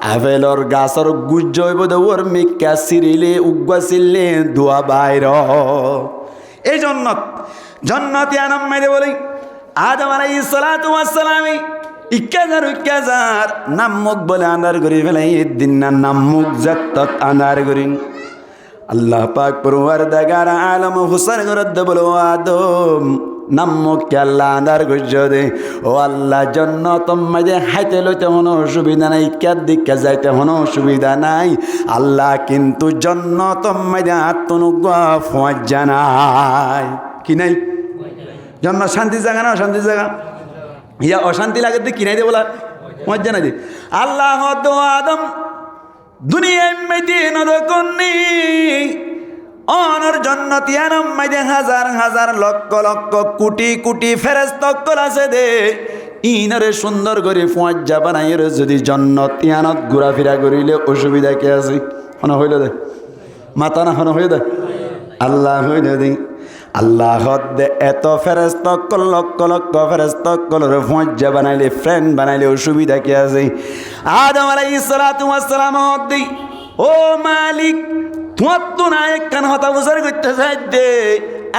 আপেলর গাছর গুজ্জ হইব দওর মিকা সিরিলে উগা সিলে দোয়া বাইর এই জান্নাত ইয়ানাম মধ্যে বলি আদম আলাইহিস সালাতু ওয়াস সালাম ইক্কাজার নামুক বলে আন্দার করি ফেলে দিন না নামুক জাত্তত আন্দার করিন আল্লাহ পাক পরওয়ারদিগার আলম হুসাইন গরদ বলো আদম নামুক কে আল্লাহ আন্দার করছ দে ও আল্লাহ জান্নাত মাঝে হাইতে লইতে কোনো অসুবিধা নাই ইক্কার দিকে যাইতে কোনো অসুবিধা নাই আল্লাহ কিন্তু জান্নাত মাঝে আত্মনুগ্রহ ফোঁয়া জানাই কি নাই জান্নাত শান্তি জায়গা না অশান্তি জায়গা ইয়া অশান্তি লাগে তুই কিনাই দে বলা মজ্জা না দে আল্লাহ আদম দুনিয়ায় মেদি নদকন্নি অনর জন্নত ইয়ানম মাইদে হাজার হাজার লক্ষ লক্ষ কোটি কোটি ফেরেশতা আছে দে ইনরে সুন্দর করে ফুয়াজ্জা বানাইরে যদি জন্নত ইয়ানত ঘোরাফেরা করিলে অসুবিধা কি আছে হন হইল দে মাতা না হন হইল দে আল্লাহ হইল দে আল্লাহ এত ফেরেশতা লক্ষ লক্ষ ফেরেশতা ফুয়াজ্জা বানাইলে ফ্রেন্ড বানাইলে অসুবিধা কি আছে আদম আলাইহিস সালাতু ওয়াস সালাম হদ্দি ও মালিক তোমার তো না একখান হতা বছর করতে চাই দে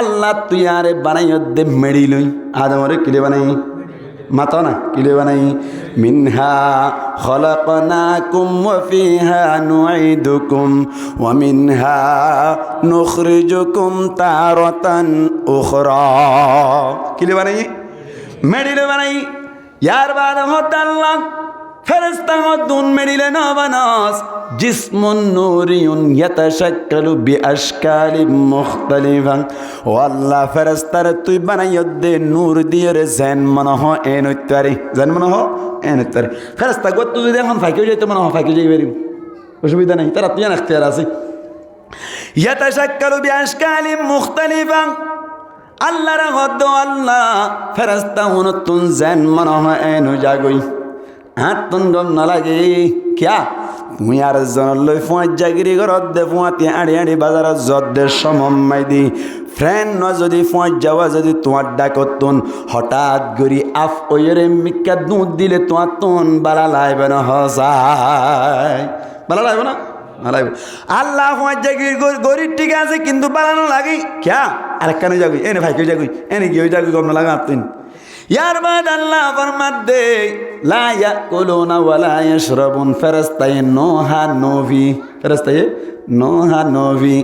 আল্লাহ তুই আরে বানাই দে মেড়ি লই আদমরে কিলে বানাই মাতা না কিলে বানাই মিনহা খলাকনাকুম ওয়া ফিহা নুঈদুকুম ওয়া মিনহা নুখরিজুকুম তারাতান উখরা কিলে বানাই মেড়িলে বানাই ইয়ার বাদ হদ আল্লাহ ফেরেশতা মদুন মেরিলে নবানাস জিসমুন নূরিয়ুন ইয়াতাশাক্কালু বিআশকালি মুখতালিফা ও আল্লাহ ফেরেশতার তুই বানাইয় দে নূর দিয়ে রে জান মনে হয় এন উত্তরি জান মনে হয় এন উত্তরি ফেরেশতা গত তুই দেখুন ফাইকে যাইতে মনে হয় ফাইকে যাই পারি অসুবিধা নাই তারা তুই এখতিয়ার আছে ইয়াতাশাক্কালু বিআশকালি মুখতালিফা আল্লাহর হদ আল্লাহ ফেরেশতা উনতুন জান মনে হয় এন জাগই হাত তুন গম না লাগে কিয়া তুই আর জন লই ফুয়া জাগিরি ঘরত দে ফুয়াতি আড়ি আড়ি বাজারত যত দে সমম্মাই দি ফ্রেন্ড ন যদি ফুয়া যাওয়া যদি তোমার ডাকতুন হঠাৎ গরি আফ ওয়রে মিকা দুধ দিলে তোমার তুন বালা লাইবে না হসাই বালা লাইবে না লাইবে আল্লাহ ফুয়া জাগিরি গরি ঠিক আছে কিন্তু বালা না লাগি কিয়া আরেকখানে যাবি এনে ভাই কেউ যাবি এনে গিয়ে যাবি গম না লাগা তুই ইয়ার বাদ আল্লাহ ফরমাত দে লা ইয়াকুলুনা ওয়া লা ইয়াশরাবুন ফেরেশতায়ে নোহা নবী ফেরেশতায়ে নোহা নবী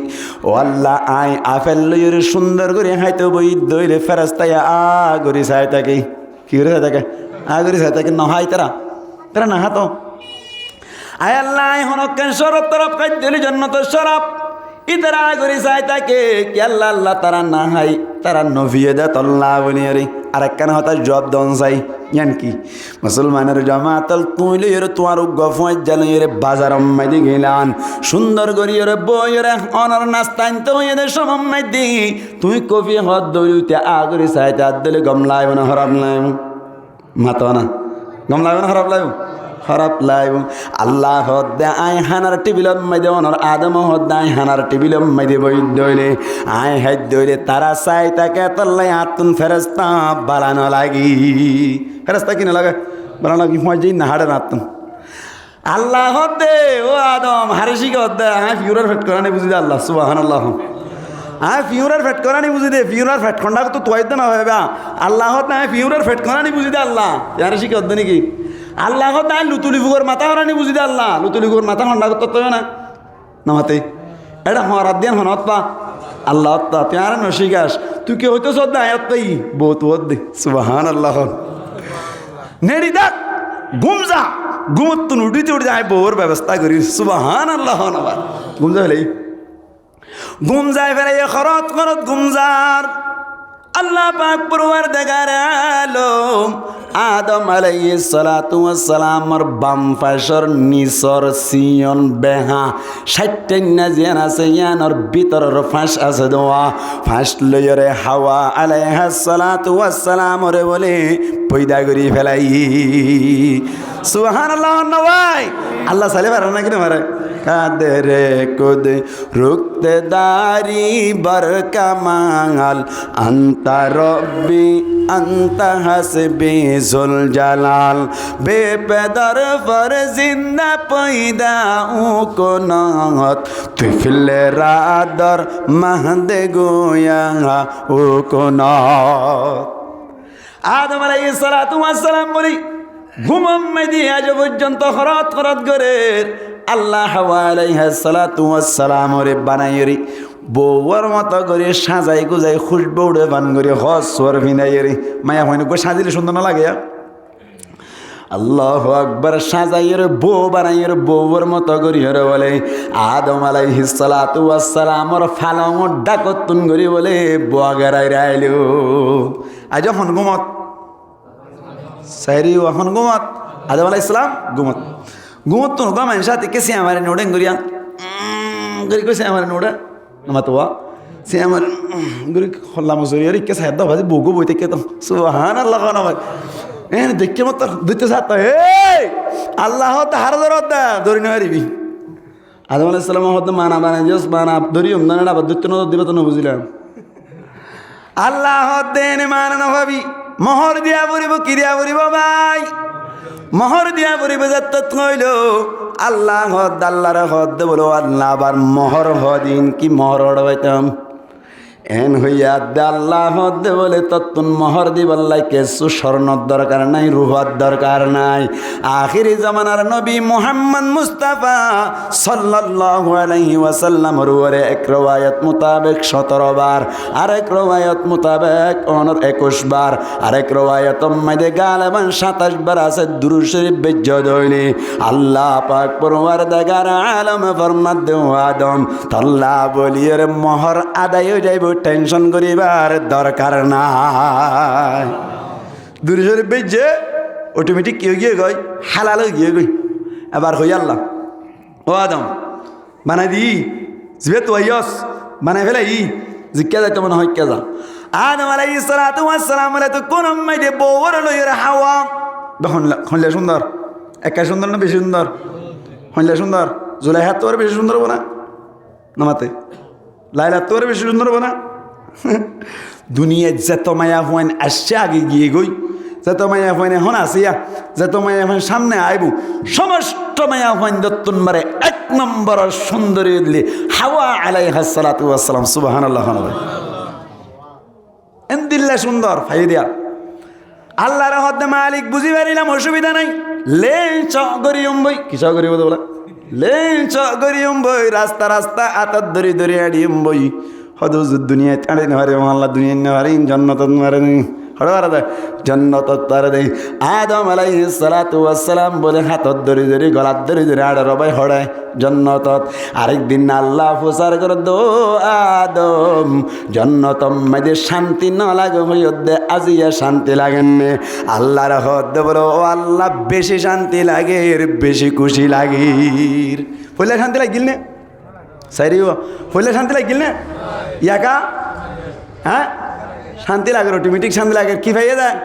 ও আল্লাহ আই আপেল লইর সুন্দর করে খাইতে বই দইলে ফেরেশতায়ে আ গরি চাই থাকে কি করে চাই থাকে আ গরি চাই থাকে নহাই তারা না হাতো আয় আল্লাহ আই হনকেন শরব তরফ খাইতে জন্নতের শরব ইতারা করে চাই তাকে কি আল্লাহ আল্লাহ তারা না হাই তারা নভিয়ে দে তল্লা বলি আরে আর একখানে হতাশ জব দন চাই জান কি মুসলমানের জামাতল তুই লইর তোমার গফয় জালইর বাজার মাইদি গেলান সুন্দর গরিয়র বইরে অনর নাস্তাইন তো হইয়ে সমমাই দি তুই কফি হদ দইতে আগরি চাই তা দিলে গম লাইব না হরাব লাইব মাতো না গম লাইব না হরাব লাইব খারাপ লাইব আল্লাহ হদ্দে আই হানার টিবিলম মাইদে অনর আদম হদ্দে আই হানার টিবিলম মাইদে বই দইলে আই হাই দইলে তারা চাই তাকে তল্লাই আতুন ফেরেস্তা বালানো লাগি ফেরেস্তা কিনে লাগে বালানো লাগি হয় যেই না হাড়ে আতুন আল্লাহ হদ্দে ও আদম হারিসিকে হদ্দে আই ফিউরার ফেট করানি বুঝি দে আল্লাহ সুবহানাল্লাহ আই ফিউরার ফেট করানি বুঝি দে ফিউরার ফেট খন্ডা তো তোয়াইতে না হবে আল্লাহ হদ্দে আই ফিউরার ফেট করানি বুঝি দে আল্লাহ হারিসিকে হদ্দে নাকি আল্লাহ তাই লুতুলি ফুগর মাথা হরানি বুঝি দে আল্লাহ লুতুলি ফুগর মাথা হন্ডা করতে তো না নামাতে এটা হরাত দিন হনত পা আল্লাহ তুই আর নশিকাস তুই কে হইতো সদ আয়াত পাই বহুত ওদ দে সুবহানাল্লাহ নেড়ি দেখ ঘুম যা ঘুমত তুন উঠিতে উঠে যায় বউর ব্যবস্থা করি সুবহানাল্লাহ নাবার ঘুম যা ফেলাই ঘুম যায় ফেলে খরত খরত ঘুম যার আল্লাহ পাক পরওয়ারদিগার আলম আদম আলাইহিস সালাতু ওয়াস সালামর বাম পাশর নিসর সিয়ন বেহা 60 না জিয়ান আছে ইয়ানর ভিতরের ফাঁস আছে দোয়া ফাঁস লয়রে হাওয়া আলাইহিস সালাতু ওয়াস সালাম রে বলে পয়দা করি ফেলাই সুবহানাল্লাহ নওয়াই আল্লাহ সালে পারে না কিনা মারে কাদের কুদ রুকতে দারি বার কামাল আন্তা রব্বি আন্তা হাসবি জুল জালাল বেপেদার ফর জিন্দা পয়দা উকনত তুফলে রাদর মাহদে গোয়া উকনত আদম আলাইহিস সালাতু ওয়াস সালাম বলি ঘুমম মেদি আজ পর্যন্ত খরত খরত করে আল্লাহ হাওয়া আলাইহিস সালাতু ওয়াস সালাম রে বানাইরি বউর মতো করে সাজাই গুজাই খুশবু উড়ে বান করে হসর ভিনাইরি মায়া হয়নি গো সাজিলে সুন্দর না লাগে আল্লাহু আকবার সাজাইয়ের বউ বানাইয়ের বউর মতো করিয়ে বলে আদম আলাইহিস সালাতু ওয়াস সালামর ফালং ডাকতুন করি বলে বগারাই রাইলো আজ যখন ঘুমত সাইরি ওখন ঘুমত আদম আলাইহিস সালাম ঘুমত ঘুমত তো গামান সাথে কেসে আমারে নোডেন গরিয়া গরি কইছে আমারে নোডা নামাতোয়া সে আমার গরি খল্লা মজুরি আর কে সাইদ ভাজি বগো বইতে কে তো সুবহানাল্লাহ না ভাই এনে দেখকে মত দুইতে সাথে এই আল্লাহ তাহার দরদা দরি নরিবি আদম আলাইহিস সালাম হদ মানা বানা জস বানা দরি উম না বাদ দুইতে নদ দিবা তো না বুঝিলাম আল্লাহ দেন মানা না ভাবি মোহর দিয়া পড়িব কি দিয়া পড়িব ভাই মোহর দিয়া পড়িব যত কইল আল্লাহ হদ আল্লাহর হদ বলো আল্লাহ আবার মোহর হদিন কি মোহর হইতাম এন হইয়া দে আল্লাহ হদ বলে তত্তুন মোহর দিবার লাইকে স্বর্ণর দরকার নাই রুহর দরকার নাই আখিরি জামানার নবী মুহাম্মদ মুস্তাফা সাল্লাল্লাহু আলাইহি ওয়াসাল্লামর ওরে এক রওয়ায়াত মোতাবেক 17 বার আর এক রওয়ায়াত মোতাবেক 21 বার আর এক রওয়ায়াত মধ্যে গালাবান 27 বার আছে দুরূদ শরীফ বেজ্জদ হইলে আল্লাহ পাক পরওয়ারদিগার আলম ফরমাত দেও আদম তাল্লা বলিয়ের মোহর আদায় হয়ে যাইব টেনশন করিবার দরকার নাই দুরূদ শরীফ বেজ্জে অটোমেটিক কি গিয়ে গই হালাল গিয়ে গই এবার হই আল্লাহ ও আদম বানাই দি জিবে তো আইয়স বানাই ফেলাই জিজ্ঞা যাইতে মনে হয় কেজা আদম আলাইহিস সালাতু ওয়াস সালাম বলে তো কোন মাইদে বউর লইর হাওয়া হইলে সুন্দর একা সুন্দর না বেশি সুন্দর হইলে সুন্দর জুলাইহা তোর বেশি সুন্দর হবো না নামাতে লাইলা তোর বেশি সুন্দর হবো না দুনিয়া যত মায়া হইন আসছে আগে গিয়ে গই যত মায়া হইন এখন আসিয়া যত মায়া হইন সামনে আইব সমস্ত মায়া হইন দত্তন মারে 1 নম্বর সুন্দরী দিলে হাওয়া আলাইহিস সালাতু ওয়াস সালাম সুবহানাল্লাহ এন্দিল্লা সুন্দর ফাই দিয়া আল্লাহর হদ্দে মালিক বুঝি পারিলাম অসুবিধা নাই লেন চ গরিয়ম বই কিস গরিব বলা লেন চ গরিয়ম বই রাস্তা রাস্তা আতার ধরি ধরি আড়িয়ম বই হদ হুজুর দুনিয়ায় ছাড়ে নেওয়ারে আল্লাহ দুনিয়ায় নেওয়ারে জন্নত মারে নেই হড়ারা দেয় জন্নত তারে দেয় আদম আলাইহিস সালাতু ওয়াস সালাম বলে হাতত ধরি ধরি গলাত ধরি ধরি আড়ে রবাই হড়ায় জন্নতত আরেকদিন আল্লাহ প্রচার করে দো আদম জন্নতম মাঝে শান্তি ন লাগে হইদে আজিয়া শান্তি লাগেন নে আল্লাহর হদ্দে বলো ও আল্লাহ বেশি শান্তি লাগে বেশি খুশি লাগির বললে শান্তি লাগিল নে সাইরি বললে শান্তি লাগিল নে ইয়াকা হ্যাঁ শান্তি লাগে অটোমেটিক শান্তি লাগে কি ভাইয়ে দেয়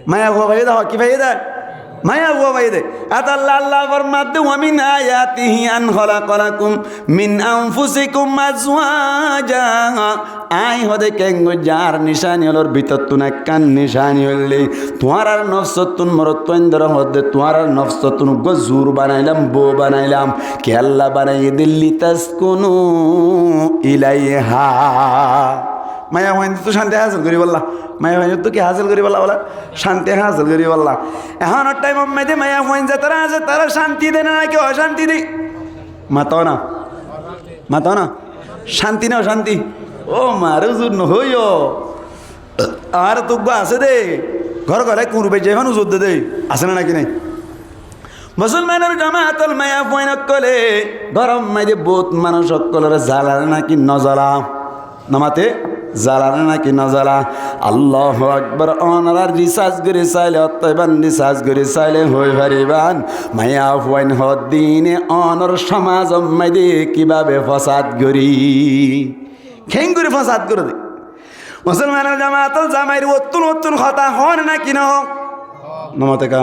মায়া হুয়া ভাইয়ে দেয় কি ভাইয়ে দেয় মায়া হুয়া ভাইয়ে দেয় এত আল্লাহ আল্লাহ ফরমাতে ওয়ামিন আয়াতিহি আন খলাকালাকুম মিন আনফুসিকুম আজওয়াজা আই হদে কেঙ্গো যার নিশানি হলোর ভিতর তুন একখান নিশানি হইলে তোমার আর নফসতুন মরত্বেন্দ্র হদে তোমার আর নফসতুন গজুর বানাইলাম বো বানাইলাম কে আল্লাহ বানাই দিল্লি তাসকুনু ইলাইহা মায়া হইন তো শান্তি হাসিল করি বললা মায়া হইন তো কি হাসিল করি বললা বলা শান্তি হাসিল করি বললা এখন টাইম মেয়েদে মায়া হইন যে তারা আছে তারা শান্তি দেয় না নাকি অশান্তি দেয় মাতাও না শান্তি না অশান্তি ও মারে উজুর নহইও আর তো আছে দে ঘর ঘরে কুরবে যে এখন উজুর দে আছে না নাকি নাই মুসলমানের জামাতল মায়া হইন কলে গরম মাইদে বহুত মানুষ সকলের জ্বালা নাকি নজ্বালা নামাতে জ্বালা নাকি না জ্বালা আল্লাহু আকবার অনার রিসার্চ করে চাইলে অতএবান রিসার্চ করে চাইলে হই পারিবান মায়া হুয়াইন হদ্দিনে অনর সমাজ মাইদে কিভাবে ফসাদ করি খেং করে ফসাদ করে দে মুসলমানের জামাতল জামাইর অতুন কথা হন নাকি না হোক নামাতে কা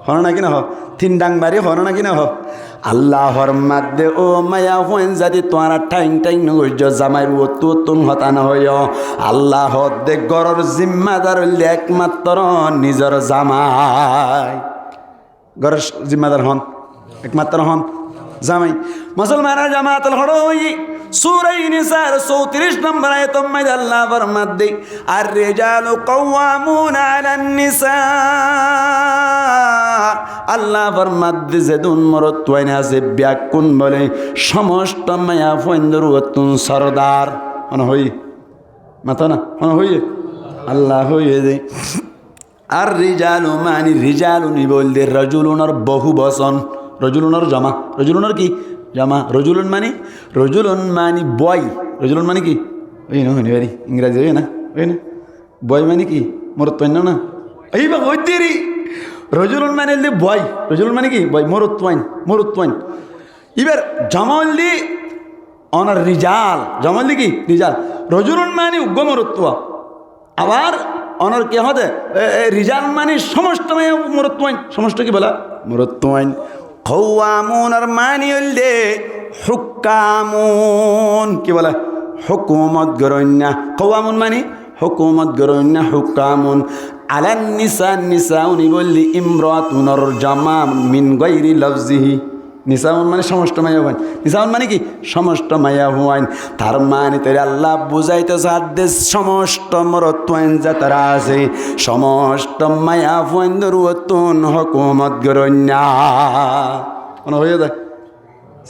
হন নাকি না হোক তিন ডাংবারি হন নাকি না হোক আল্লাহর মাধ্যে ও মায়া হইন যদি তোরা টাইং নগর্য জামাইর অতুন হতা না হইয় আল্লাহ দে গরর জিম্মাদার হইলে একমাত্র নিজের জামাই গরর জিম্মাদার হন একমাত্র হন জামাই মুসলমানের জামাতুল হড়ই সূরা নিসার 34 নম্বর আয়াত মধ্যে আল্লাহ ফরমাতে আর রিজালু কাওয়ামুনা আলান নিসা আল্লাহ ফরমাতে যেদুন মরত ওয়াইনা আছে ব্যাকুন বলে সমস্ত মায়া ফইন্দর অতুন সরদার মনে হই মাথা না মনে হই আল্লাহ হইয়ে দে আর রিজালু মানি রিজালুনি বলতে রাজুলুনার বহু বচন রজুলুনার জামা রজুলুনার কি জামা রজুলুন মানি বয় রজুলুন মানে কি ওই না হইনি ইংরাজি ওই না বয় মানে কি মরত্বাইন না এই বা ওই তেরি রজুলুন মানে বয় রজুলুন মানে কি বয় মরত্বাইন এবার জামাল্লি অনার রিজাল জামাল্লি কি রিজাল রজুলুন মানে উগ্র মরত্ব আবার অনার কে হতে রিজাল মানে সমস্ত মরত্বাইন সমস্ত কি বলা মরত্বাইন কওয়ামুন আর মানি হইলে হুকামুন কি বলে হুকুমত গরন্যা কওয়ামুন মানে হুকুমত গরন্যা হুকামুন আলান নিসাউনি বললি ইমরাতুনর জামা মিন গায়রি লাফজিহি নিসাউন মানে সমস্ত মায়া হুয়াইন নিসাউন মানে কি সমস্ত মায়া হুয়াইন তার মানে তোর আল্লাহ বুঝাইতে সাধ্যে সমস্ত মরত্বাইন যা তারা আছে সমস্ত মায়া হুয়াইন দরুতুন হুকুমত গরন্যা কোন হয়ে দে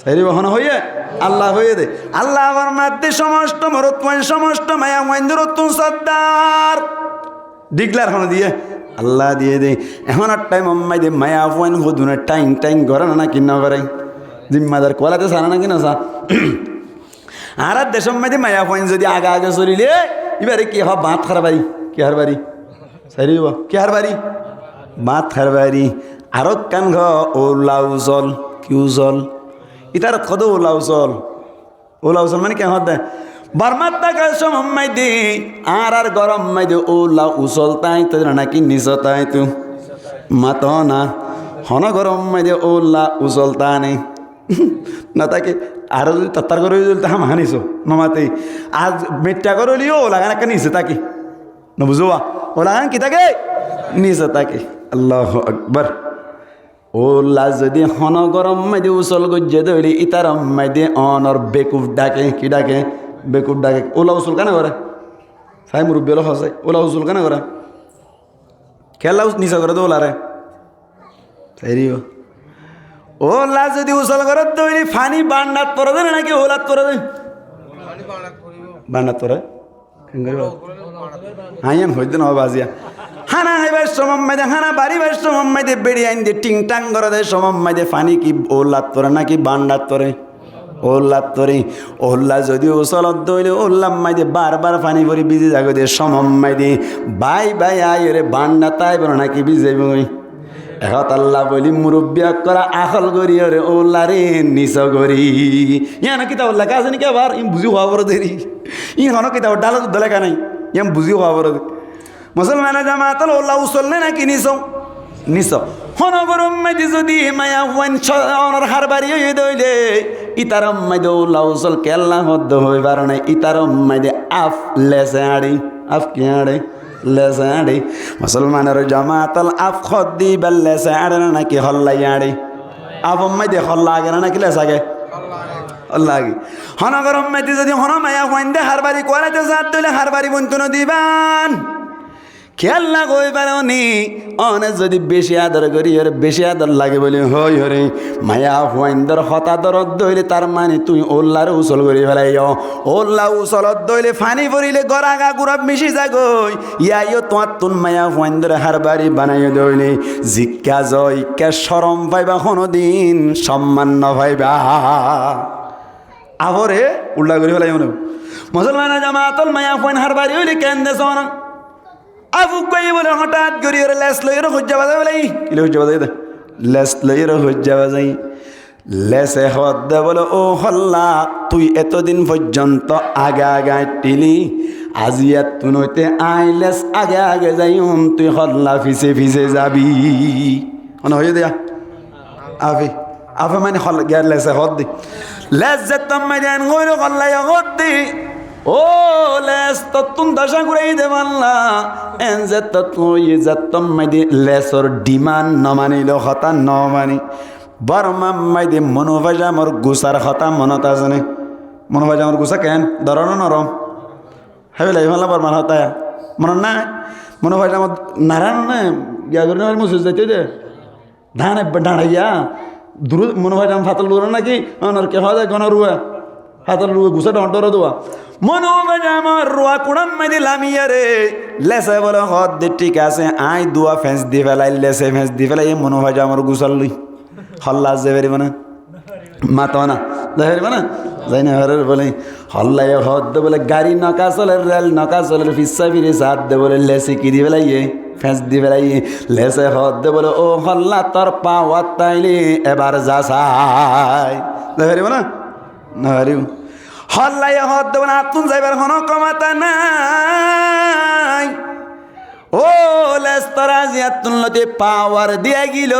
সাইরি বহন হয়ে আল্লাহ হয়ে দে আল্লাহ আমার মধ্যে সমস্ত মরত্বাইন সমস্ত মায়া হুয়াইন দরুতুন সর্দার ডিক্লার হন দিয়ে আল্লাহ দিয়ে দে এখন আর টাইম আম্মাই দে মায়া ফুয়াইন হদুনে টাইং ঘরে না কিনা করে জিম্মাদার কোয়ালাতে সারা না কিনা সা আর দেশের মাঝে মায়া ফুয়াইন যদি আগে চলিলে এবারে কি হওয়া বাঁধ খারবারি কে হার বাড়ি সারি কে হার বাড়ি বাঁধ খারবারি আরো কান ঘ ও লাউজল কিউজল ইতার কদ ও লাউজল মানে কে হত দেয় বর্মার টাকার সময় দি আর গরম মাইদে ওলা উসল তাই তো নাকি নিজ তাই তু মাত না হন গরম মাইদে ওলা উসল তা নেই না তাকে আর যদি তত্তার করে যদি তাহা মানিস নমাতে আজ মেট্টা করলি ও লাগান একটা নিচে তাকে ন বুঝবা ও লাগান কি তাকে নিচে তাকে আল্লাহ আকবর ওলা যদি হন গরম মাইদে উসল গজ্জে ধরি ইতার মাইদে অনর বেকুফ ডাকে কি ডাকে বেকুব ডাকে ওলা উসুল কেন করে সাই মুরব্বী হলো হসাই ওলা উসুল কেন করে খেলা নিচা করে তো ওলারে তাইরিও ওলা যদি উচল করে তৈরি ফানি বান্ডাত পরে দেয় নাকি ওলাত পরে দেয় বান্ডাত পরে হাইয়ান হইতে না বাজিয়া হানা হাইবার সমম্মাইদে হানা বাড়িবার সমম্মাইদে বেড়ি আইন দিয়ে টিং টাং করে দেয় সমম্মাইদে ফানি কি ওলাত পরে নাকি বান্ডাত পরে ওল্লাত তরে ওল্লা যদি ওসলত দইলে ওল্লাম মাইদে বারবার পানি ভরি ভিজে যাগো দে সমম মাইদে বাই বাই আয় রে বান্ডা তাই বলো নাকি ভিজে বই এহত আল্লাহ বলি মুরব্বিয়া করা আখল করি রে ওল্লা রে নিচ করি ইয়া না কিতাব লেখা আছে নাকি আবার ইম বুঝি হওয়া বড় দেরি ই হন কিতাব ডাল লেখা নাই ইয়াম বুঝি হওয়া বড় মুসলমানা জামাতল ওল্লা উসল নে নাকি নিচ নিচ হন গরম মাইদি যদি মায়া ওয়ান অনর হারবারি হয়ে দইলে ইতারম মাইদে ওল্লা উসল কেল্লা হদ্দ হই পারে না ইতারম মাইদে আফ লেসে আড়ি আফ কি আড়ে লেসে আড়ি মুসলমানের জামাতল আফ খদ্দি বেল লেসে আড়ে না নাকি হল্লাই আড়ি আফ মাইদে হল্লা আগে না নাকি লেস আগে হল্লা আগে হন গরম মাইদি যদি হন মায়া ওয়ান দে হারবারি কোয়ালাতে জাত দইলে হারবারি বন্তুন দিবান খেয়াল না কই পারি অনে যদি বেশি আদর করি ওরে বেশি আদর লাগে বলে হই হরে মায়া হুয়াইন্দর হতাদর দইলে তার মানে তুই ওল্লার উসল করি ফেলাই ওল্লা উসলত দইলে ফানি পড়িলে গড়াগা গুড়াব মিশি যাগই ইয়াইও তোমার তুন মায়া হুয়াইন্দর হারবারি বানাই দইলে জিজ্ঞা জয়িকা সরম পাইবা কোনোদিন সম্মান ন পাইবা আহরে উল্লা করি ফেলাই মনে মুসলমান জামাতল মায়া হুয়াইন হারবারি হইলে কেন দেশ আবুক কই বলে হঠাৎ করি ওরে লেস লইয়ের হজ্জা বাজাই বলে কিলে হজ্জা বাজাই দে লেস লইয়ের হজ্জা বাজাই লেসে হদ্দে বলে ও হল্লা তুই এতদিন পর্যন্ত আগে আগে টিলি আজিয়া তুনইতে আই লেস আগে আগে যাই তুই হল্লা ফিসে ফিসে যাবি মানে হয়ে দেয়া আফি আফে মানে হল গিয়ার লেসে হদ্দি লেস যে তোমায় দেন গইর হল্লাই হদ্দি ও লেস তো তুম দশা ঘুরাই দে মাল্লা এন যে তো তুই যাতম মাইদি লেসর ডিমান্ড ন মানিল হতা ন মানি বরমা মাইদি মনোভাজা মোর গুসার হতা মনত আছে নে মনোভাজা মোর গুসা কেন ধরন নরম হেবে লাই মাল্লা বরমান হতা মন না মনোভাজা মোর নারায়ণ না গিয়া করে না মুসুজ যাইতে দে ধানে ডাঁড়াইয়া দূর মনোভাজা ফাতল দূর নাকি অনর কে হয় গণ রুয়া ফাতল রুয়া গুসা ডর দোয়া মনোভাজা আমার রুয়া কুড়াম মাই দিলাম ইয়ারে লেসে বলে হদ দে ঠিক আছে আই দুয়া ফেঁস দি ফেলাই লেসে ফেঁস দি ফেলাই মনোভাজা আমার গুসাল লই হল্লা যে বেরিব না মাতো না যাই না যাই না হরের বলে হল্লাই হদ দে বলে গাড়ি নকা চলের রেল নকা চলের ফিসা ফিরে সাত দে বলে লেসে কি দি ফেলাই ফেঁস দি ফেলাই লেসে হদ দে বলে ও হল্লা তোর পাওয়ার তাইলে এবার যা সাই যাই পারিব না না পারিব হল্লাই হদ দেব না তুন যাইবার হন কমাতা নাই ও লেস তোর আজিয়াত তুনলতে পাওয়ার দিয়া গিল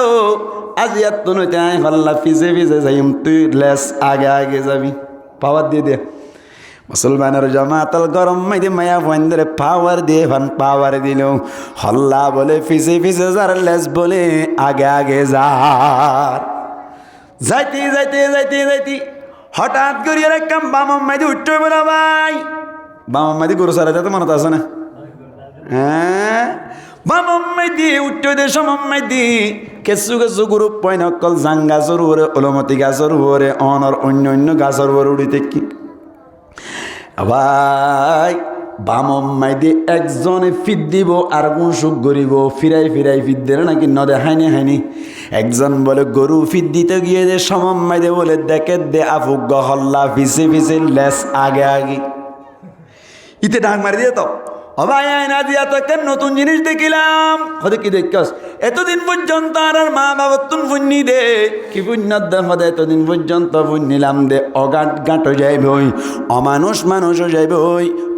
আজিয়াত তুনতে আই হল্লা ফিসে ফিসে যাইম তুই লেস আগে আগে যাবি পাওয়ার দিয়ে দে মুসলমানের জামাতল গরম মাইদে মায়া বন্ধরে পাওয়ার দিয়ে ভান পাওয়ার দিল হল্লা বলে ফিসে ফিসে যার লেস বলে আগে আগে যার যাইতে যাইতে যাইতে যাইতে হঠাৎ করি আর কাম বামম মাইদি উঠতে বলা ভাই বামম মাইদি গরু সারা যেতে মনে আছে না হ্যাঁ বামম মাইদি উঠতে দে সমম মাইদি কেসু কেসু গরু পয়ন অকল জাং গাছর ওরে অলমতি গাছর ওরে অনর অন্য অন্য গাছর ওরে উড়িতে কি ভাই বামম মাইদি একজনে ফিট দিব আর কোন সুখ গরিব ফিরাই ফিরাই ফিট দেয় নাকি নদে হাইনি হাইনি একজন বলে গরু ফিট দিতে গিয়ে যে সমম মাইদে বলে দেখে দে আফুক গহল্লা ফিসে ফিসে লেস আগে আগে ইতে ডাক মারি দিয়ে তো ভাই না দিয়া তো একটা নতুন জিনিস দেখিলাম হতে কি দেখাস এতদিন পর্যন্ত আর মা বাবা তুন ফুন্নি দে কি পুণ্যত দেখ এতদিন পর্যন্ত ফুন্নিলাম দে অগাট গাঁটো যাইব অমানুষ মানুষও যাইব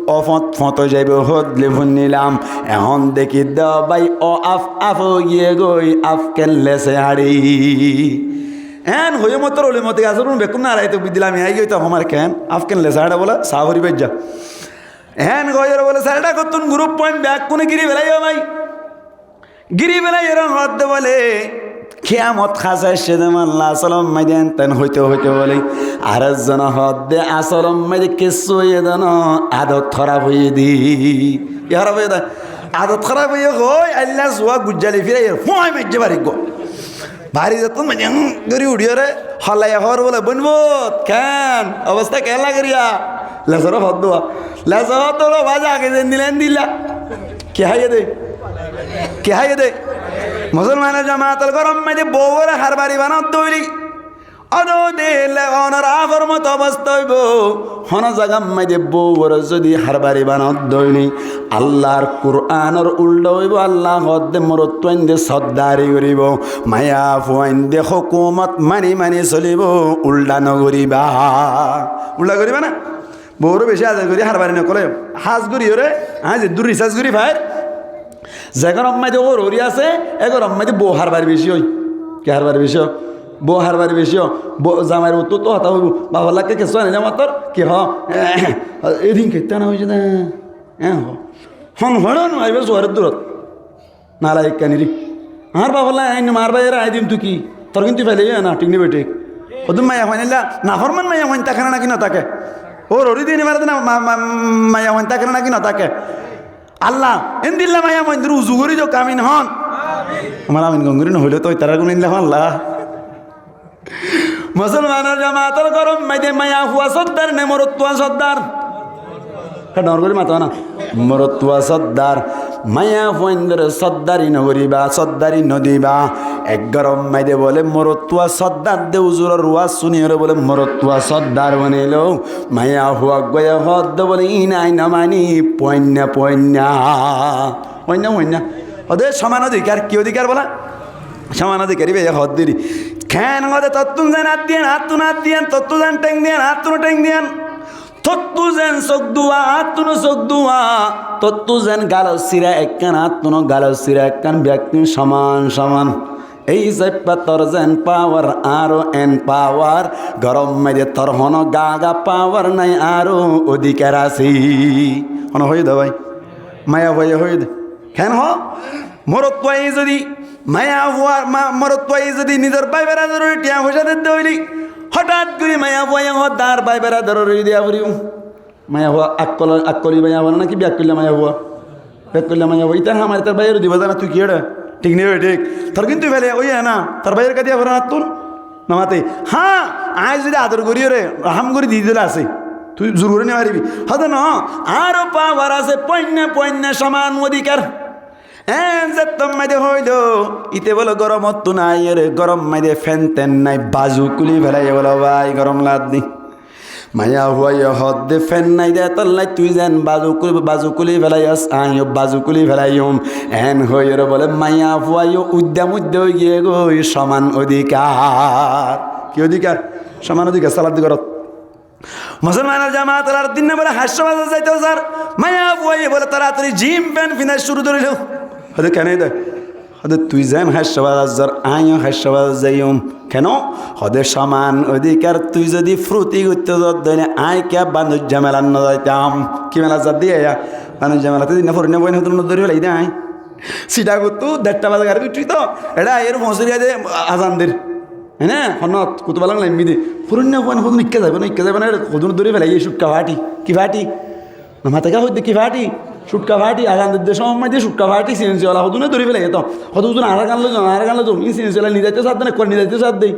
অফত ফত যাইব হদলে ফুন্নিলাম এখন দেখি দেওয়া ভাই অ আফ আফ গিয়ে গই আফ কেনলেছে হাড়ি এন হয়ে মতো ওলে মতো আসুন বেকুন না রাইতে দিলাম আই গই তো আমার কেন আফ কেনলেছে হাড়া বলে সাহরি বেজা হ্যান গয়ের বলে স্যারটা কতুন গ্রুপ পয়েন্ট ব্যাগ কোনে গিরি বেলাইও ভাই গিরি বেলাই এরম হদ বলে খেয়ামত খাসা সেদে মাল্লা আসলম মাইদেন তেন হইতে হইতে বলে আর জন হদ দে আসলম মাইদে কেসু হয়ে দেন আদত খারাপ হয়ে দি খারাপ হয়ে দেয় আদত খারাপ হয়ে কই আল্লাহ জুয়া গুজ্জালি ফিরে ফোঁয় মেজে বাড়ি গো বাড়ি যেত মানে গড়ি উড়িয়ে রে হলাই হর বলে বনবো কেন অবস্থা কেন লাগরিয়া লেসর হদ দোয়া লেসর হদ দোলো বাজা আগে দিন দিলেন দিলা কে হাইয়ে দে মুসলমানের জামাতল গরম মেজে বউরে হার বাড়ি বানাত দৌড়ি অনো দিলে অনার আগর মতো অবস্থা হইব হন জায়গা মাইদে বউর যদি হারবারি বানত দইনি আল্লাহর কুরআনের উল্টা হইব আল্লাহ হদ্দে মরত্বাইন দে সদ্দারি করিব মায়া ফুয়াইন দে হুকুমত মানি চলিব উল্টা নগরিবা উল্টা করিবা না বউর বেশি আজাদ করি হারবারি নকলে হাজ করি ওরে হ্যাঁ যে দূর রিসার্চ করি ভাইয়ের যেগর আম্মাইদে ওর হরি আছে এগর আম্মাইদে বউ হারবারি বেশি হই কে হারবারি বেশি বউ হারবারি বেশি জামাইয়ের উত্তর তো হতা হইব বাবা লাগে কেসো আনে জামা তোর কি এদিন কেতে না হয়েছে না হ্যাঁ হন হন আইবে জোয়ারের দূরত নালা এক কানিরি আর বাবা আইন মার বাইরে আই দিম তুই কি তোর কিন্তু ফেলে না ঠিক নেবে ঠিক ওদের মায়া হয় না ফরমান মায়া হয় তাকে নাকি না তাকে ওর হরি দিয়ে মারে না মায়া হয় তাকে নাকি না তাকে আল্লাহ এন দিল্লা মায়া হয় উজু করি যাও কামিন হন আমার আমিন গঙ্গুরি নহলে তো তারা গুণ নিলাম আল্লাহ মুসলমানের জামাতর গরম মাইদে মায়া হুয়া সর্দার নে মরত্তুয়া সর্দার ডর করে মাথা না মরত্তুয়া সর্দার মায়া হুয়েন্দ্র সর্দারি নগরিবা সর্দারি নদীবা এক গরম মাইদে বলে মরত্তুয়া সর্দার দে উজুর রুয়া শুনিয়ে বলে মরত্তুয়া সর্দার বনিল মায়া হুয়া গয়া হদ্দ বলে ইনাই না মানি পয়না ওদের সমান অধিকার কি অধিকার বলা সমান অধিকারী বে হদ দিরি খ্যান হদে তত্তুন যেন হাত দিয়েন তত্তু যেন টেং দিয়েন হাতুনো টেং দিয়েন তত্তু যেন চোখ দুয়া হাতুনো চোখ দুয়া তত্তু যেন গালো সিরা একখান হাতুনো গালো সিরা একখান ব্যক্তি সমান এই চাইপা তোর যেন পাওয়ার আরো এন পাওয়ার গরম মেরে তোর হন গা পাওয়ার নাই আরো অধিকার আছে হন হয়ে দে ভাই মায়া হয়ে দে কেন মরত পাই যদি মায়া হওয়ার মরত্বাই যদি নিজের বাই বেড়াদার টিয়া পয়সা দিতে হইলি হঠাৎ করে মায়া বয়া হতার বাই বেড়াদার দিয়া করিও মায়া হওয়া আকলি মায়া হওয়া নাকি ব্যাক করলে মায়া হওয়া ব্যাক করলে মায়া হওয়া ইতা আমার তার বাইরে দিব জানা তুই কি এটা ঠিক নেই ঠিক তোর কিন্তু ফেলে ওই না তার বাইরের কাছে ভরা তুন নামাতে হ্যাঁ আয় যদি আদর করিও রে হাম করে দিয়ে দিলে আছে তুই জোর করে নিয়ে পারবি হয়তো না আরো পাওয়ার আছে পণ্য সমান অধিকার হইল ইতে বলো গরম তো নাই রে গরম মাইদে ফ্যান তেন নাই বাজু কুলি ফেলাই বলো ভাই গরম লাদি মায়া হুয়াই হদ দে ফ্যান নাই দে তল্লাই তুই যেন বাজু কুলি ফেলাই আস আই বাজু কুলি ফেলাই এন হই রে বলে মায়া হুয়াই উদ্যম গিয়ে গো সমান অধিকার কি অধিকার সমান অধিকার সালাদ করত মুসলমানের জামাত আর দিন বলে হাস্যবাদ যাইতে স্যার মায়া হুয়াই বলে তাড়াতাড়ি জিম প্যান্ট ফিনাই শুরু করিল হদে কেন দেয় হদে তুই যেন হাস্যবাজার আইও হাস্যবাজ যাইম কেন হদে সমান অধিকার তুই যদি ফ্রুতি করতে দিনে আই কে বাণিজ্য মেলা ন যাইতাম কি মেলা যাত দিয়ে বাণিজ্য মেলাতে দিন ফরিনে বই নতুন ধরে ফেলাই দেয় সিটা করতো 1:30 বাজে গাড়ি তুই তো এটা এর মসুরিয়া দে আজানদের হ্যাঁ হনত কত বলা লাইমি দে ফরিনে বই নতুন ইকে যাবে না কদুন ধরে ফেলাই এই সুটকা ফাটি কি ফাটি না মাথাকা হইতে কি ফাটি সুটকা ফাটি আগানদের দেশ সময় দিয়ে সুটকা ফাটি সিএনসিওয়ালা হতুনে ধরে ফেলে তো হতুন আর গান লো ইন সিএনসিওয়ালা নিয়ে যাইতে সাথ দেয় করে নিয়ে যাইতে সাথ দেয়